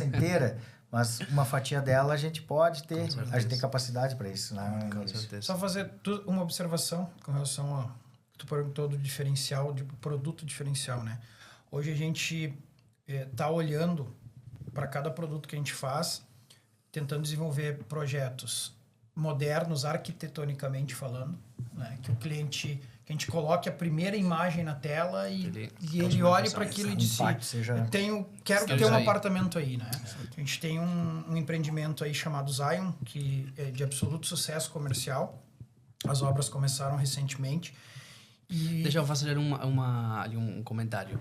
inteira, mas uma fatia dela a gente pode ter, a gente tem capacidade para isso. Né? Com certeza. Só fazer uma observação com relação a... Tu perguntou do diferencial, de produto diferencial, né? Hoje a gente está olhando para cada produto que a gente faz, tentando desenvolver projetos modernos, arquitetonicamente falando, né? Que o cliente... Que a gente coloque a primeira imagem na tela e ele olhe para aquilo e diz, quero ter um apartamento aí, né? A gente tem um empreendimento aí chamado Zion, que é de absoluto sucesso comercial. As obras começaram recentemente. E... Deixa eu fazer um comentário.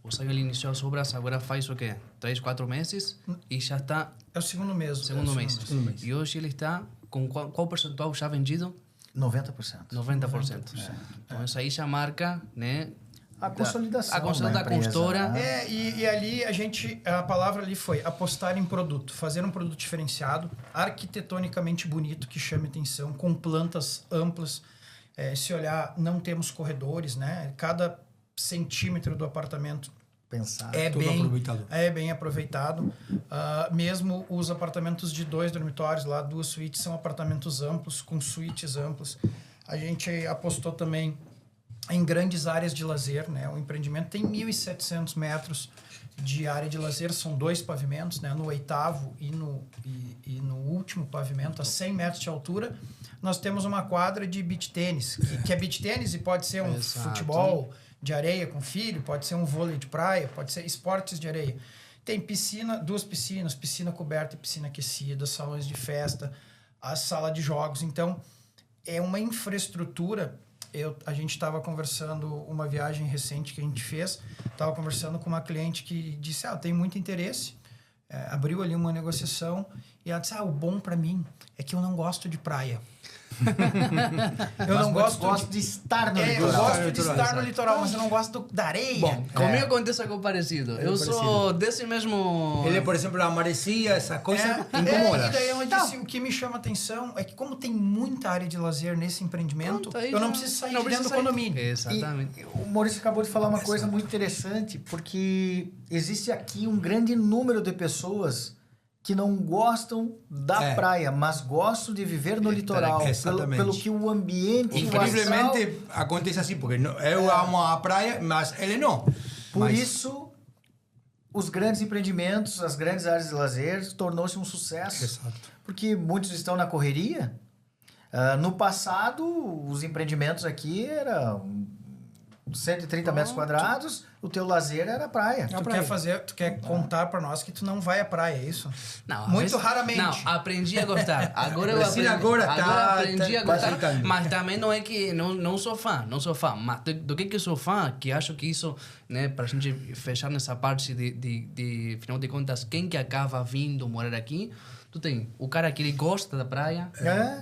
O Zion iniciou as obras agora faz o quê? 3, 4 meses e já está... É o segundo mês. Segundo mês. E hoje ele está com qual percentual já vendido? 90%. 90%. Então, isso aí já marca, né? A consolidação da consultora. Né? E ali a palavra ali foi apostar em produto, fazer um produto diferenciado, arquitetonicamente bonito, que chame atenção, com plantas amplas. Se olhar, não temos corredores, né? Cada centímetro do apartamento é bem aproveitado. Mesmo os apartamentos de 2 dormitórios, lá 2 suítes, são apartamentos amplos, com suítes amplas. A gente apostou também em grandes áreas de lazer, né? O empreendimento tem 1.700 metros de área de lazer, são 2 pavimentos, né? No 8º e no último pavimento, a 100 metros de altura, nós temos uma quadra de beach tênis, que é beach tênis e pode ser futebol de areia com filho, pode ser um vôlei de praia, pode ser esportes de areia. tem piscina, 2 piscinas, piscina coberta e piscina aquecida, salões de festa, a sala de jogos. Então, é uma infraestrutura. A gente estava conversando, uma viagem recente que a gente fez, estava conversando com uma cliente que disse, tem muito interesse, abriu ali uma negociação e ela disse, o bom para mim é que eu não gosto de praia. Eu não gosto de estar no litoral. Eu gosto de estar no litoral, mas eu não gosto da areia. Bom, comigo acontece algo parecido. Eu sou desse mesmo... Ele, por exemplo, a maresia, essa coisa, incomoda. E daí eu disse, o que me chama atenção é que como tem muita área de lazer nesse empreendimento, eu não preciso sair de dentro do condomínio. Exatamente. E o Maurício acabou de falar uma coisa muito interessante, porque existe aqui um grande número de pessoas que não gostam da praia, mas gostam de viver no litoral. Pelo que o ambiente... Incrivelmente acontece assim, porque eu amo a praia, mas ele não. Por isso, os grandes empreendimentos, as grandes áreas de lazer, tornou-se um sucesso. Exato. Porque muitos estão na correria. No passado, os empreendimentos aqui eram 130 metros quadrados, o teu lazer era a praia. Tu quer contar pra nós que tu não vai à praia, é isso? Não, muito raramente. Não, aprendi a gostar. Agora eu aprendi, aprendi a gostar. Mas também não é que não sou fã, Mas do que eu sou fã, que acho que isso, né, pra gente fechar nessa parte de final de contas, quem que acaba vindo morar aqui, tu tem o cara que ele gosta da praia,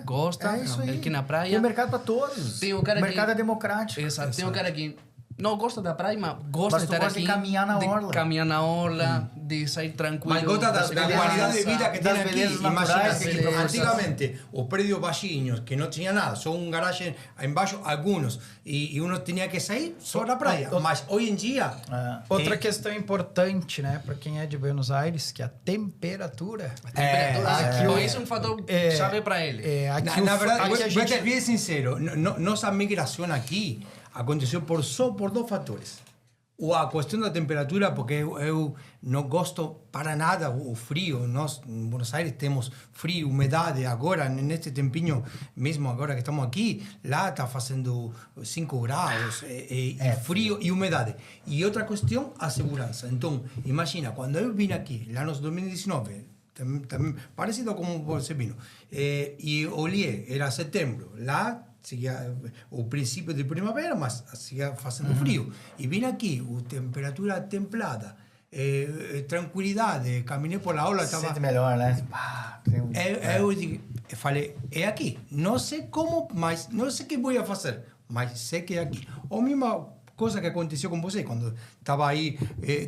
gosta, ele que na praia. Tem mercado para todos. Tem o cara mercado é democrático. Exato. Tem o cara que não gosta da praia, mas gosta de estar aqui. De caminhar na orla. De caminhar na orla, de sair tranquilo. Mas gosta da qualidade de vida que tem aqui. Imagina que antigamente os prédios baixinhos, que não tinha nada, só um garagem embaixo, alguns, e uno tinha que sair só na praia. Mas hoje em dia... Outra questão importante, né, para quem é de Buenos Aires, que é a temperatura. Isso é um fator chave para ele. Na verdade, vou ser bem sincero, nossa migração aqui aconteceu por 2 fatores. A questão da temperatura, porque eu não gosto para nada o frio. Nós, em Buenos Aires, temos frio, umidade. Agora, neste tempinho, mesmo agora que estamos aqui, lá está fazendo 5 graus, frio e umidade. E outra questão, a segurança. Então, imagina, quando eu vim aqui, lá nos 2019, também parecido como você vindo, e olhei, era setembro, lá seguia o princípio de primavera, mas seguia fazendo frio. E vim aqui, temperatura templada, tranquilidade, caminhei por la aula, estava... Sente melhor, né? Eu falei, é aqui. Não sei como, mas não sei o que vou fazer, mas sei que é aqui. A mesma coisa que aconteceu com você, quando estava aí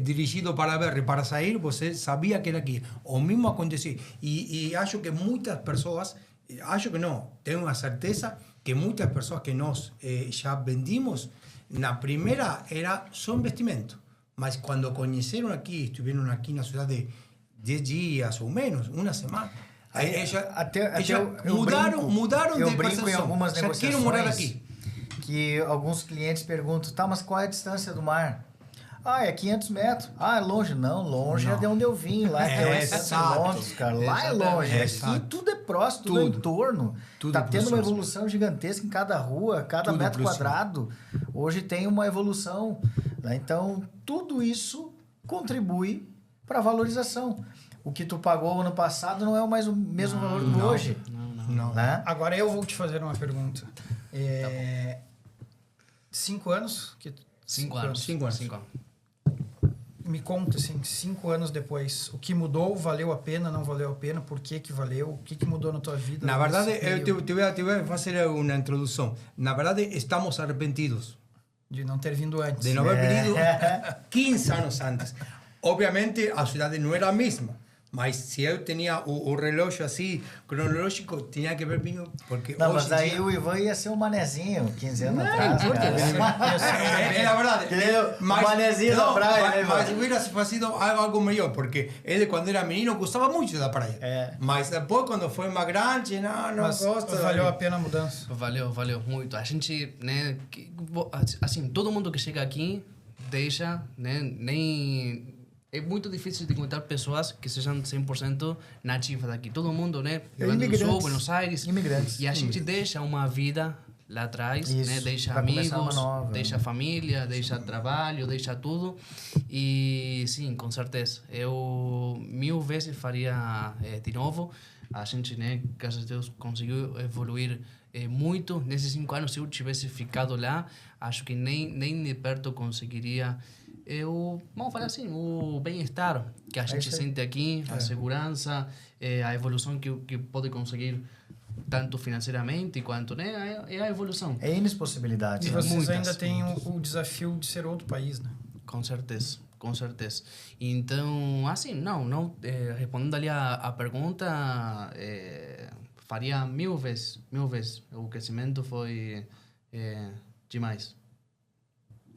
dirigido para a BR para sair, você sabia que era aqui. O mesmo aconteceu. E acho que muitas pessoas, acho que não, tenho a certeza que muitas pessoas que nós já vendimos, na primeira era só investimento. Mas quando conheceram aqui, estiveram aqui na cidade de 10 dias ou menos, uma semana, mudaram de percepção. Em algumas já querem morar aqui. Que alguns clientes perguntam, mas qual é a distância do mar? É 500 metros. É longe? Não, longe é de onde eu vim. Lá é 800 quilômetros, cara. Lá é longe. Aqui tudo é próximo, tudo é em torno. Está tendo uma evolução gigantesca em cada rua, cada metro quadrado. Hoje tem uma evolução. Né? Então, tudo isso contribui para a valorização. O que tu pagou ano passado não é mais o mesmo valor que hoje. Não. Né? Agora eu vou te fazer uma pergunta. 5 anos? 5 anos. 5 anos. Me conta, assim, 5 anos depois, o que mudou, valeu a pena, não valeu a pena, por que valeu, o que mudou na tua vida? Na verdade, eu te vou fazer uma introdução. Na verdade, estamos arrependidos. De não ter vindo antes. De não haver vindo 15 anos antes. Obviamente, a cidade não era a mesma. Mas se eu tinha o relógio assim, cronológico, tinha que ver vinho, porque não, mas aí o Ivan ia ser um manezinho 15 anos atrás. É a verdade. O manezinho da praia. Mas hubiera sido algo melhor, porque ele, quando era menino, gostava muito da praia. Mas depois, quando foi mais grande, não gosta. Valeu a pena a mudança? Valeu muito. A gente, né, assim, todo mundo que chega aqui deixa, né, nem... É muito difícil de encontrar pessoas que sejam 100% nativas daqui. Todo mundo, né? Rio Grande do Sul, Buenos Aires. Imigrantes. E a gente deixa uma vida lá atrás, Isso, né? Deixa pra começar uma amigos, nova. deixa família, deixa trabalho, deixa tudo. E sim, com certeza. Eu 1000 vezes faria de novo. A gente, né, graças a Deus, conseguiu evoluir muito. Nesses 5 anos, se eu tivesse ficado lá, acho que nem de perto conseguiria... vamos falar assim, o bem-estar que a gente sente aqui, a segurança, a evolução que pode conseguir tanto financeiramente quanto, né, é a evolução. É N possibilidades. E né? vocês ainda têm o desafio de ser outro país, né? Com certeza, com certeza. Então, assim, não respondendo ali a pergunta, faria 1000 vezes. O crescimento foi demais.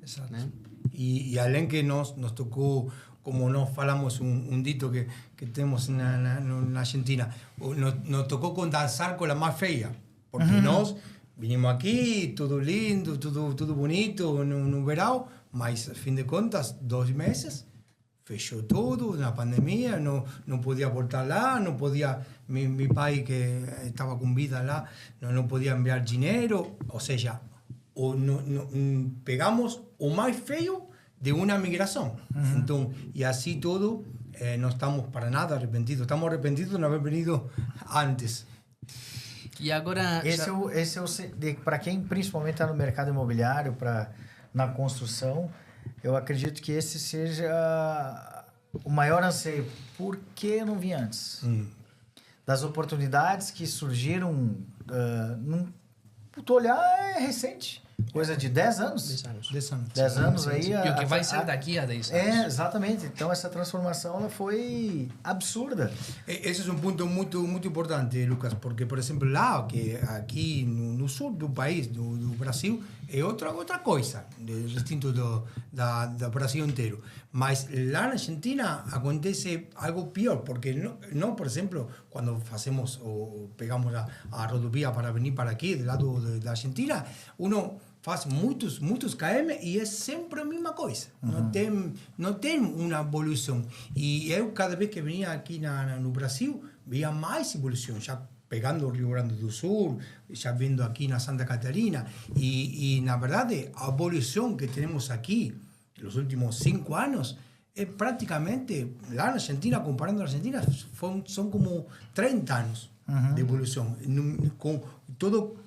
Exato. Né? Y além que nos tocó, como nos falamos un dito que tenemos en Argentina, nos tocó con danzar con la más fea, porque nos vinimos aquí, todo lindo, todo bonito, en un verano, mas a fin de cuentas, 2 meses, fechó todo, una pandemia, no podía voltar lá, no podía, mi pai que estaba con vida lá, no podía enviar dinero, o sea, pegamos o más feo de una migración. Entonces, y así todo, no estamos para nada arrepentidos. Estamos arrepentidos de no haber venido antes. E agora... Para quem principalmente está no mercado imobiliário, na construção, eu acredito que esse seja o maior anseio. Por que eu não vim antes? Das oportunidades que surgiram... Tu olhar é recente. Coisa de 10 anos. 10 anos. 10 anos aí. E o que vai ser daqui a 10 anos. Exatamente. Então, essa transformação ela foi absurda. Ese es un punto muy importante, Lucas, porque, por ejemplo, lá, que aquí no sur do país, do Brasil, é outra coisa, distinto do Brasil inteiro. Mas lá na Argentina acontece algo pior, porque no por exemplo, quando fazemos ou pegamos a rodovia para venir para aqui, do lado da Argentina, uno faz muitos km e é sempre a mesma coisa. Não tem uma evolução. E eu, cada vez que vinha aqui no Brasil, via mais evolução, já pegando o Rio Grande do Sul, já vindo aqui na Santa Catarina. E na verdade, a evolução que temos aqui, nos últimos 5 anos, é praticamente, lá na Argentina, comparando a Argentina, são como 30 anos de evolução. Com todo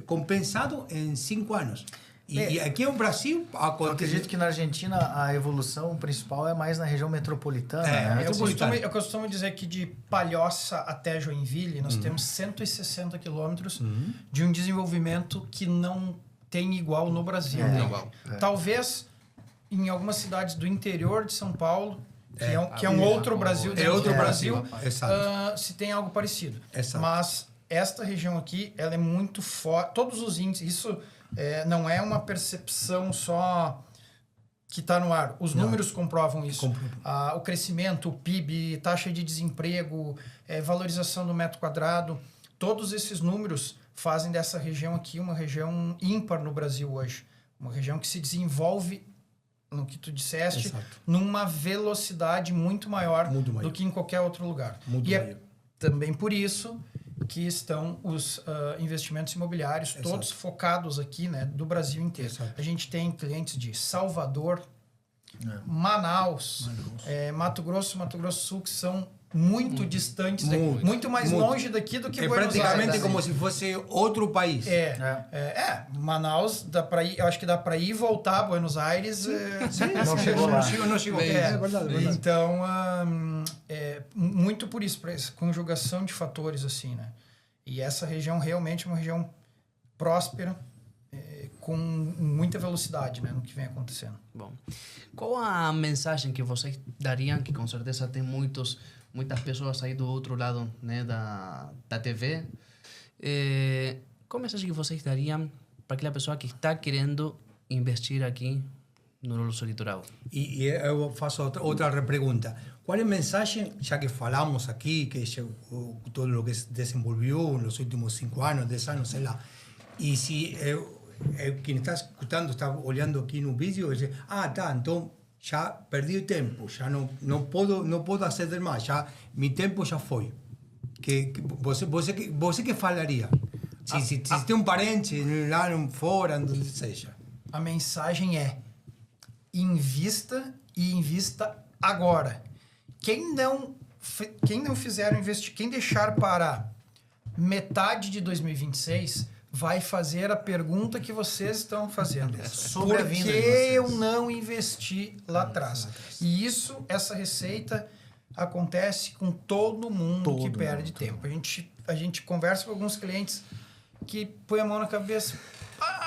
compensado em 5 anos. E aqui no Brasil... Eu acredito que na Argentina a evolução principal é mais na região metropolitana. Né? Eu costumo dizer que de Palhoça até Joinville nós temos 160 quilômetros de um desenvolvimento que não tem igual no Brasil. Talvez em algumas cidades do interior de São Paulo, que é um outro Brasil dentro do Brasil, se tem algo parecido. Exato. Mas esta região aqui, ela é muito forte. Todos os índices, isso não é uma percepção só que está no ar. Os números comprovam isso. O crescimento, o PIB, taxa de desemprego, valorização do metro quadrado, todos esses números fazem dessa região aqui uma região ímpar no Brasil hoje. Uma região que se desenvolve, no que tu disseste, numa velocidade muito maior do que em qualquer outro lugar. É também por isso que estão os investimentos imobiliários todos focados aqui, né, do Brasil inteiro. A gente tem clientes de Salvador, Manaus, Mato Grosso do Sul, que são muito distantes, muito mais longe daqui do que Buenos Aires. É praticamente como se fosse outro país. Manaus, dá pra ir, eu acho que dá para ir e voltar a Buenos Aires. Não chegou. É verdade. Então, muito por isso, por essa conjugação de fatores assim, né? E essa região realmente é uma região próspera, com muita velocidade, né, no que vem acontecendo. Bom, qual a mensagem que vocês dariam, que com certeza tem muitas pessoas aí do outro lado, né, da TV, qual a mensagem que vocês dariam para aquela pessoa que está querendo investir aqui no nosso litoral? E eu faço outra repergunta. Qual é a mensagem, já que falamos aqui, que todo o que se desenvolveu nos últimos 5 anos, 10 anos, sei lá, e se quem está escutando, está olhando aqui no vídeo, diz, então já perdi o tempo, já não posso aceder mais, já meu tempo já foi. Você que falaria? Se tem um parente lá fora, onde seja. A mensagem é: invista e invista agora. Quem não fizer investir, quem deixar para metade de 2026 vai fazer a pergunta que vocês estão fazendo. Sobre a Por vinda que de vocês. eu não investi lá atrás? E essa receita acontece com todo mundo que perde tempo. A gente conversa com alguns clientes que põem a mão na cabeça.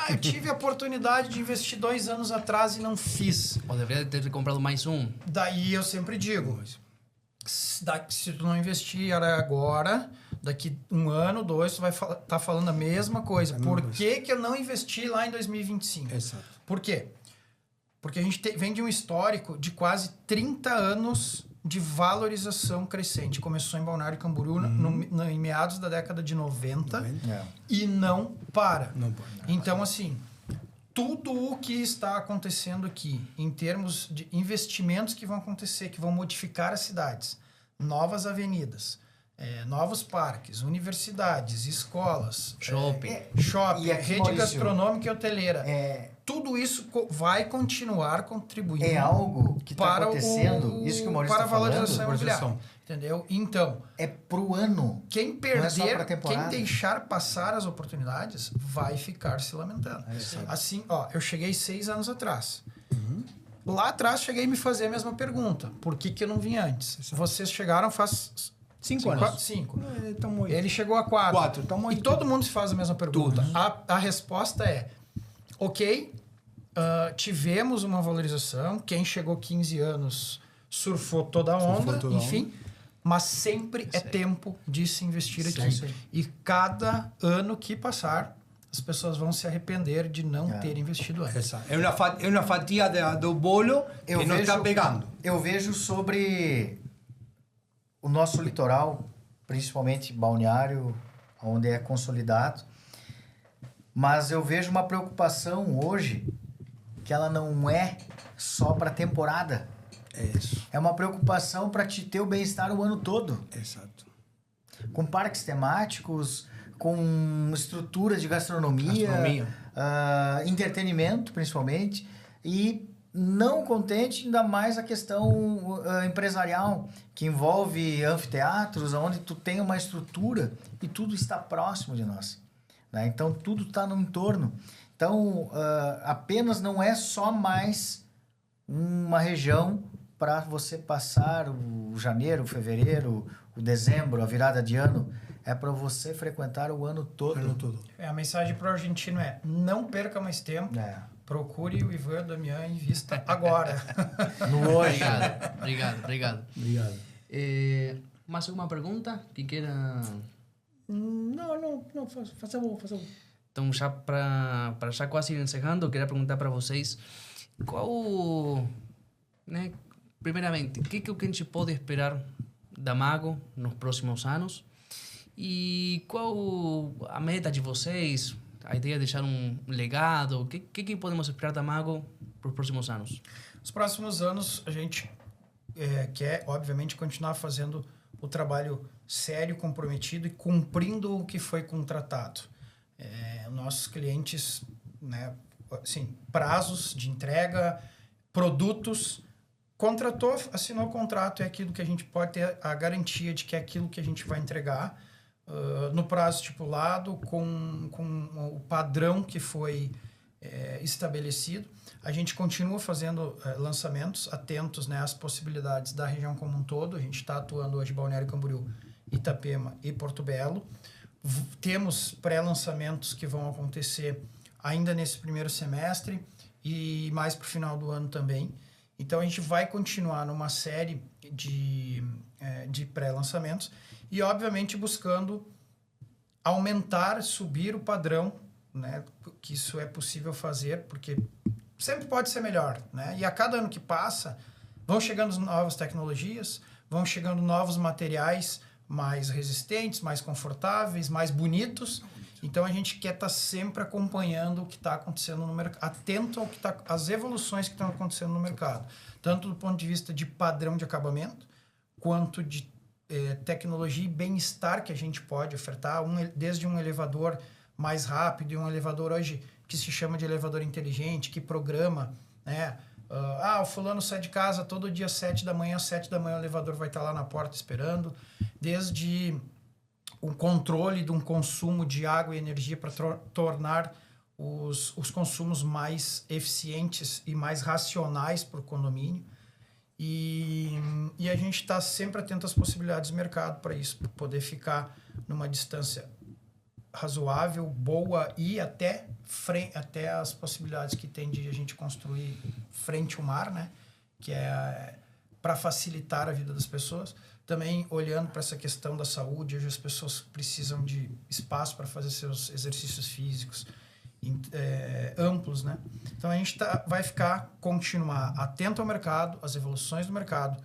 Eu tive a oportunidade de investir 2 anos atrás e não fiz. Ou deveria ter comprado mais um. Daí eu sempre digo, se tu não investir agora, daqui 1 ano, 2, tu vai estar falando a mesma coisa. Por que eu não investi lá em 2025? Exato. Por quê? Porque a gente vem de um histórico de quase 30 anos de valorização crescente. Começou em Balneário Camboriú em meados da década de 90 e não para. Não para. Então, assim, tudo o que está acontecendo aqui, em termos de investimentos que vão acontecer, que vão modificar as cidades, novas avenidas, novos parques, universidades, escolas, shopping, E aqui, rede Maurício, gastronômica e hoteleira. Tudo isso vai continuar contribuindo. É algo que está acontecendo, isso que o Maurício para está a valorização falando, imobiliária. Entendeu? Então, é pro ano. quem Não é só pra perder, temporada. quem deixar passar as oportunidades, vai ficar se lamentando. Assim, eu cheguei 6 anos atrás. Lá atrás, cheguei a me fazer a mesma pergunta. Por que eu não vim antes? Vocês chegaram faz 5 anos. 5. Tamo aí. Ele chegou a 4. 4, tamo aí. E todo mundo se faz a mesma pergunta. A resposta é, ok, tivemos uma valorização, quem chegou 15 anos surfou toda a onda, enfim, mas sempre é tempo de se investir aqui. E cada ano que passar, as pessoas vão se arrepender de não ter investido antes. É uma fatia do bolo que não está pegando. Eu vejo sobre o nosso litoral, principalmente Balneário, onde é consolidado, mas eu vejo uma preocupação hoje que ela não é só para temporada. É uma preocupação para te ter o bem-estar o ano todo. Exato. Com parques temáticos, com estruturas de gastronomia. Entretenimento, principalmente, e não contente ainda mais a questão empresarial, que envolve anfiteatros, onde tu tem uma estrutura e tudo está próximo de nós. Né? Então, tudo está no entorno. Então, apenas não é só mais uma região para você passar o janeiro, o fevereiro, o dezembro, a virada de ano. É para você frequentar o ano todo. A mensagem para o argentino é: não perca mais tempo. Procure o Ivan Damião e invista agora. No hoje. Obrigado. Mais alguma pergunta que queira? Não, façamos. Então, já para já quase encerrando, eu queria perguntar para vocês qual, né, primeiramente, o que a gente pode esperar da Mago nos próximos anos e qual a meta de vocês, a ideia de deixar um legado, o que podemos esperar da Mago para os próximos anos? Nos próximos anos, a gente quer, obviamente, continuar fazendo o trabalho sério, comprometido e cumprindo o que foi contratado. Nossos clientes, né, assim, prazos de entrega, produtos, contratou, assinou o contrato, é aquilo que a gente pode ter a garantia de que é aquilo que a gente vai entregar no prazo estipulado, com o padrão que foi estabelecido. A gente continua fazendo lançamentos, atentos, né, às possibilidades da região como um todo. A gente está atuando hoje em Balneário Camboriú, Itapema e Porto Belo. Temos pré-lançamentos que vão acontecer ainda nesse primeiro semestre e mais para o final do ano também. Então, a gente vai continuar numa série de pré-lançamentos e, obviamente, buscando aumentar, subir o padrão, né, que isso é possível fazer, porque sempre pode ser melhor, né? E a cada ano que passa, vão chegando novas tecnologias, vão chegando novos materiais mais resistentes, mais confortáveis, mais bonitos. Então, a gente quer estar sempre acompanhando o que está acontecendo no mercado, atento ao que às evoluções que estão acontecendo no mercado, tanto do ponto de vista de padrão de acabamento, quanto de tecnologia e bem-estar que a gente pode ofertar, desde um elevador mais rápido, e um elevador hoje que se chama de elevador inteligente, que programa, né? O fulano sai de casa todo dia às 7 da manhã, às 7 da manhã o elevador vai estar lá na porta esperando, desde o controle de um consumo de água e energia para tornar os consumos mais eficientes e mais racionais para o condomínio. E a gente está sempre atento às possibilidades do mercado para isso, para poder ficar numa distância razoável, boa e até as possibilidades que tem de a gente construir frente ao mar, né? Que é para facilitar a vida das pessoas. Também olhando para essa questão da saúde, hoje as pessoas precisam de espaço para fazer seus exercícios físicos amplos, né? Então a gente vai continuar atento ao mercado, às evoluções do mercado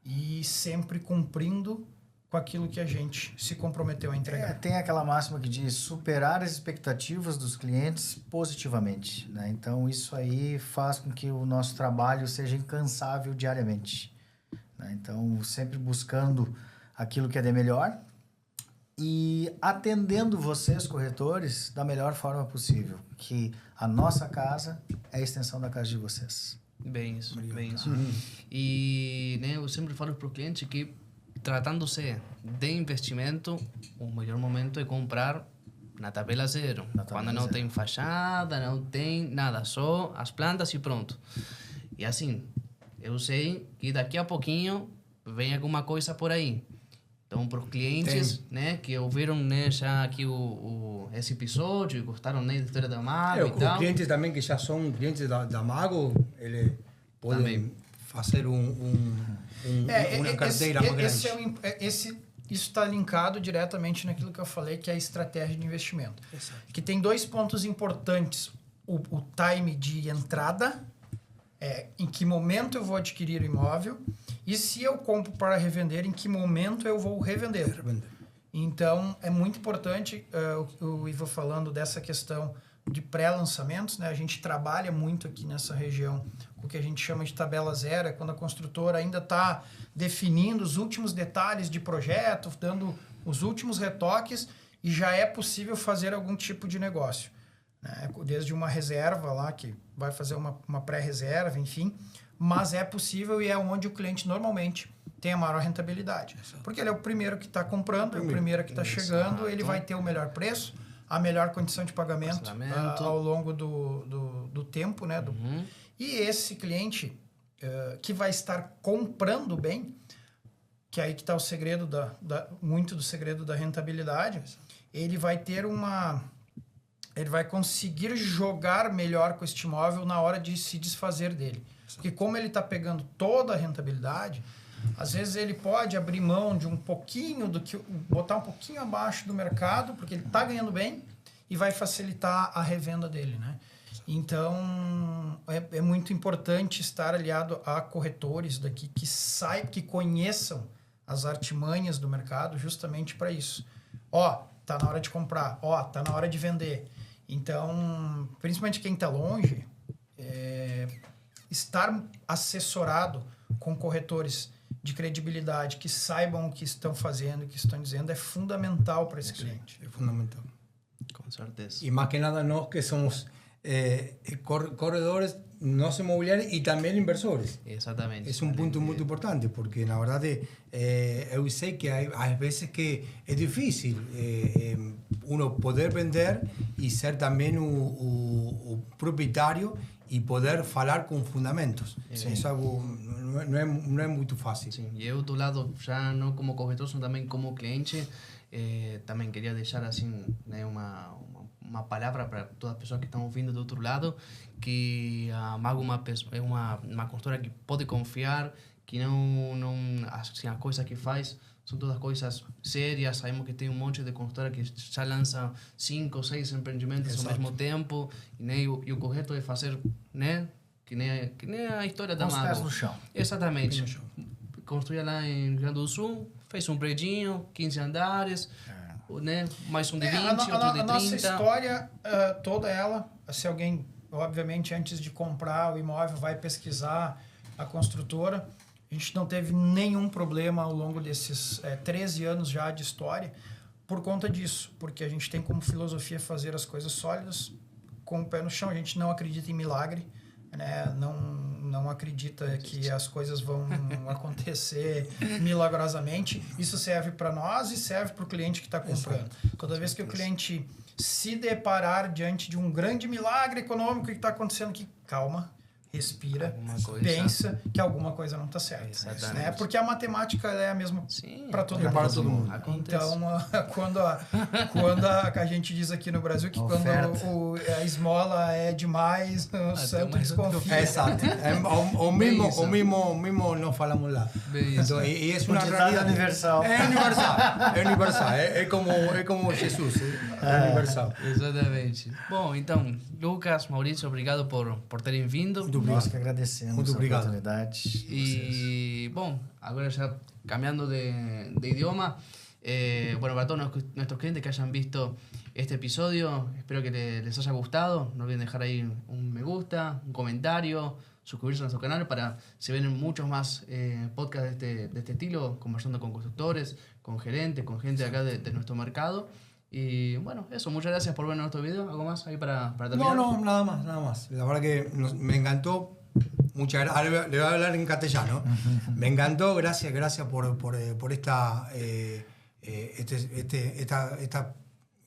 e sempre cumprindo com aquilo que a gente se comprometeu a entregar. Tem aquela máxima que diz superar as expectativas dos clientes positivamente, né? Então isso aí faz com que o nosso trabalho seja incansável diariamente, né? Então sempre buscando aquilo que é de melhor e atendendo vocês, corretores, da melhor forma possível, que a nossa casa é a extensão da casa de vocês. Bem isso. E né, eu sempre falo para o cliente que, tratando-se de investimento, o melhor momento é comprar na tabela zero. Quando não tem fachada, não tem nada, só as plantas e pronto. E assim, eu sei que daqui a pouquinho vem alguma coisa por aí. Então, para os clientes, né, que ouviram, né, já aqui esse episódio e gostaram, né, da história da Mago e tal. Os clientes também que já são clientes da Mago, eles podem fazer uma carteira mais grande. Isso está linkado diretamente naquilo que eu falei, que é a estratégia de investimento. Exato. Que tem 2 pontos importantes. O time de entrada, em que momento eu vou adquirir o imóvel, e se eu compro para revender, em que momento eu vou revender. Então, é muito importante, o Ivo falando dessa questão de pré-lançamentos, né? A gente trabalha muito aqui nessa região com o que a gente chama de tabela zero, é quando a construtora ainda está definindo os últimos detalhes de projeto, dando os últimos retoques, e já é possível fazer algum tipo de negócio, né? Desde uma reserva lá, que vai fazer uma pré-reserva, enfim, mas é possível e é onde o cliente normalmente tem a maior rentabilidade. Porque ele é o primeiro que está comprando, é o primeiro que está chegando, ele vai ter o melhor preço, a melhor condição de pagamento ao longo do tempo, né? E esse cliente que vai estar comprando bem, que é aí que está o segredo muito do segredo da rentabilidade, ele vai ter ele vai conseguir jogar melhor com este imóvel na hora de se desfazer dele. Porque como ele está pegando toda a rentabilidade, às vezes ele pode abrir mão de um pouquinho botar um pouquinho abaixo do mercado, porque ele está ganhando bem e vai facilitar a revenda dele, né? Então, é muito importante estar aliado a corretores daqui que conheçam as artimanhas do mercado justamente para isso. Tá na hora de comprar, tá na hora de vender. Então, principalmente quem está longe, estar assessorado com corretores de credibilidade que saibam o que estão fazendo, o que estão dizendo, é fundamental para esse cliente. É fundamental. Com certeza. E mais que nada nós que somos corredores, nós imobiliários e também inversores. Exatamente. É ponto muito importante, porque na verdade eu sei que às vezes que é difícil uno poder vender e ser também o proprietário e poder falar com fundamentos. Isso não é muito fácil. Sim. E eu do lado, já não como corretor, mas também como cliente, também queria deixar assim, né, uma palavra para todas as pessoas que estão ouvindo do outro lado, que a Mago é uma consultora que pode confiar, que assim, as coisas que faz são todas coisas sérias. Sabemos que tem um monte de consultora que já lança 5 ou 6 empreendimentos ao mesmo tempo, e o correto é fazer, né, que nem a história da Mago. Com os pés no chão. Exatamente. Construía lá em Rio Grande do Sul, fez um predinho, 15 andares, né? Mais um de 20, outro de 30. A nossa história, toda ela, se alguém, obviamente, antes de comprar o imóvel, vai pesquisar a construtora, a gente não teve nenhum problema ao longo desses 13 anos já de história, por conta disso, porque a gente tem como filosofia fazer as coisas sólidas com o pé no chão. A gente não acredita em milagre, né? Não acredita que as coisas vão acontecer milagrosamente. Isso serve para nós e serve para o cliente que está comprando. Toda vez que o cliente se deparar diante de um grande milagre econômico que está acontecendo aqui, calma, respira, pensa que alguma coisa não está certa. Né? Porque a matemática ela é a mesma para todo mundo. Para todo mundo. Então, quando a gente diz aqui no Brasil que quando a esmola é demais, o santo desconfia. Exato. O mismo não falamos lá. Então, e é uma realidade universal. É universal. É como Jesus. É universal. Exatamente. Bom, então, Lucas, Maurício, obrigado por terem vindo. Nós que agradecemos Muito a obrigado. oportunidade. Y bueno, ahora ya cambiando de idioma, bueno, para todos nuestros clientes que hayan visto este episodio, espero que les haya gustado. No olviden dejar ahí un me gusta, un comentario, suscribirse a nuestro canal para si ven muchos más podcasts de este estilo, conversando con constructores, con gerentes, con gente de acá de nuestro mercado. Y bueno, eso, muchas gracias por ver nuestro video. ¿Algo más ahí para terminar? No, nada más. La verdad que me encantó. Muchas gracias. Le voy a hablar en castellano. Me encantó, gracias por esta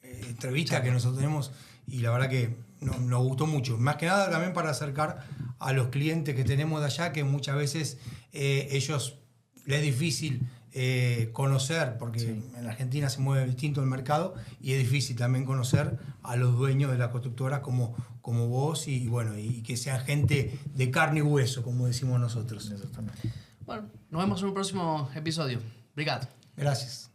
entrevista que nosotros tenemos, y la verdad que nos gustó mucho. Más que nada también para acercar a los clientes que tenemos de allá, que muchas veces ellos les es difícil conocer, porque en Argentina se mueve distinto el mercado y es difícil también conocer a los dueños de las constructoras como vos, y bueno, y que sean gente de carne y hueso, como decimos nosotros. Bueno, nos vemos en un próximo episodio. Obrigado. Gracias.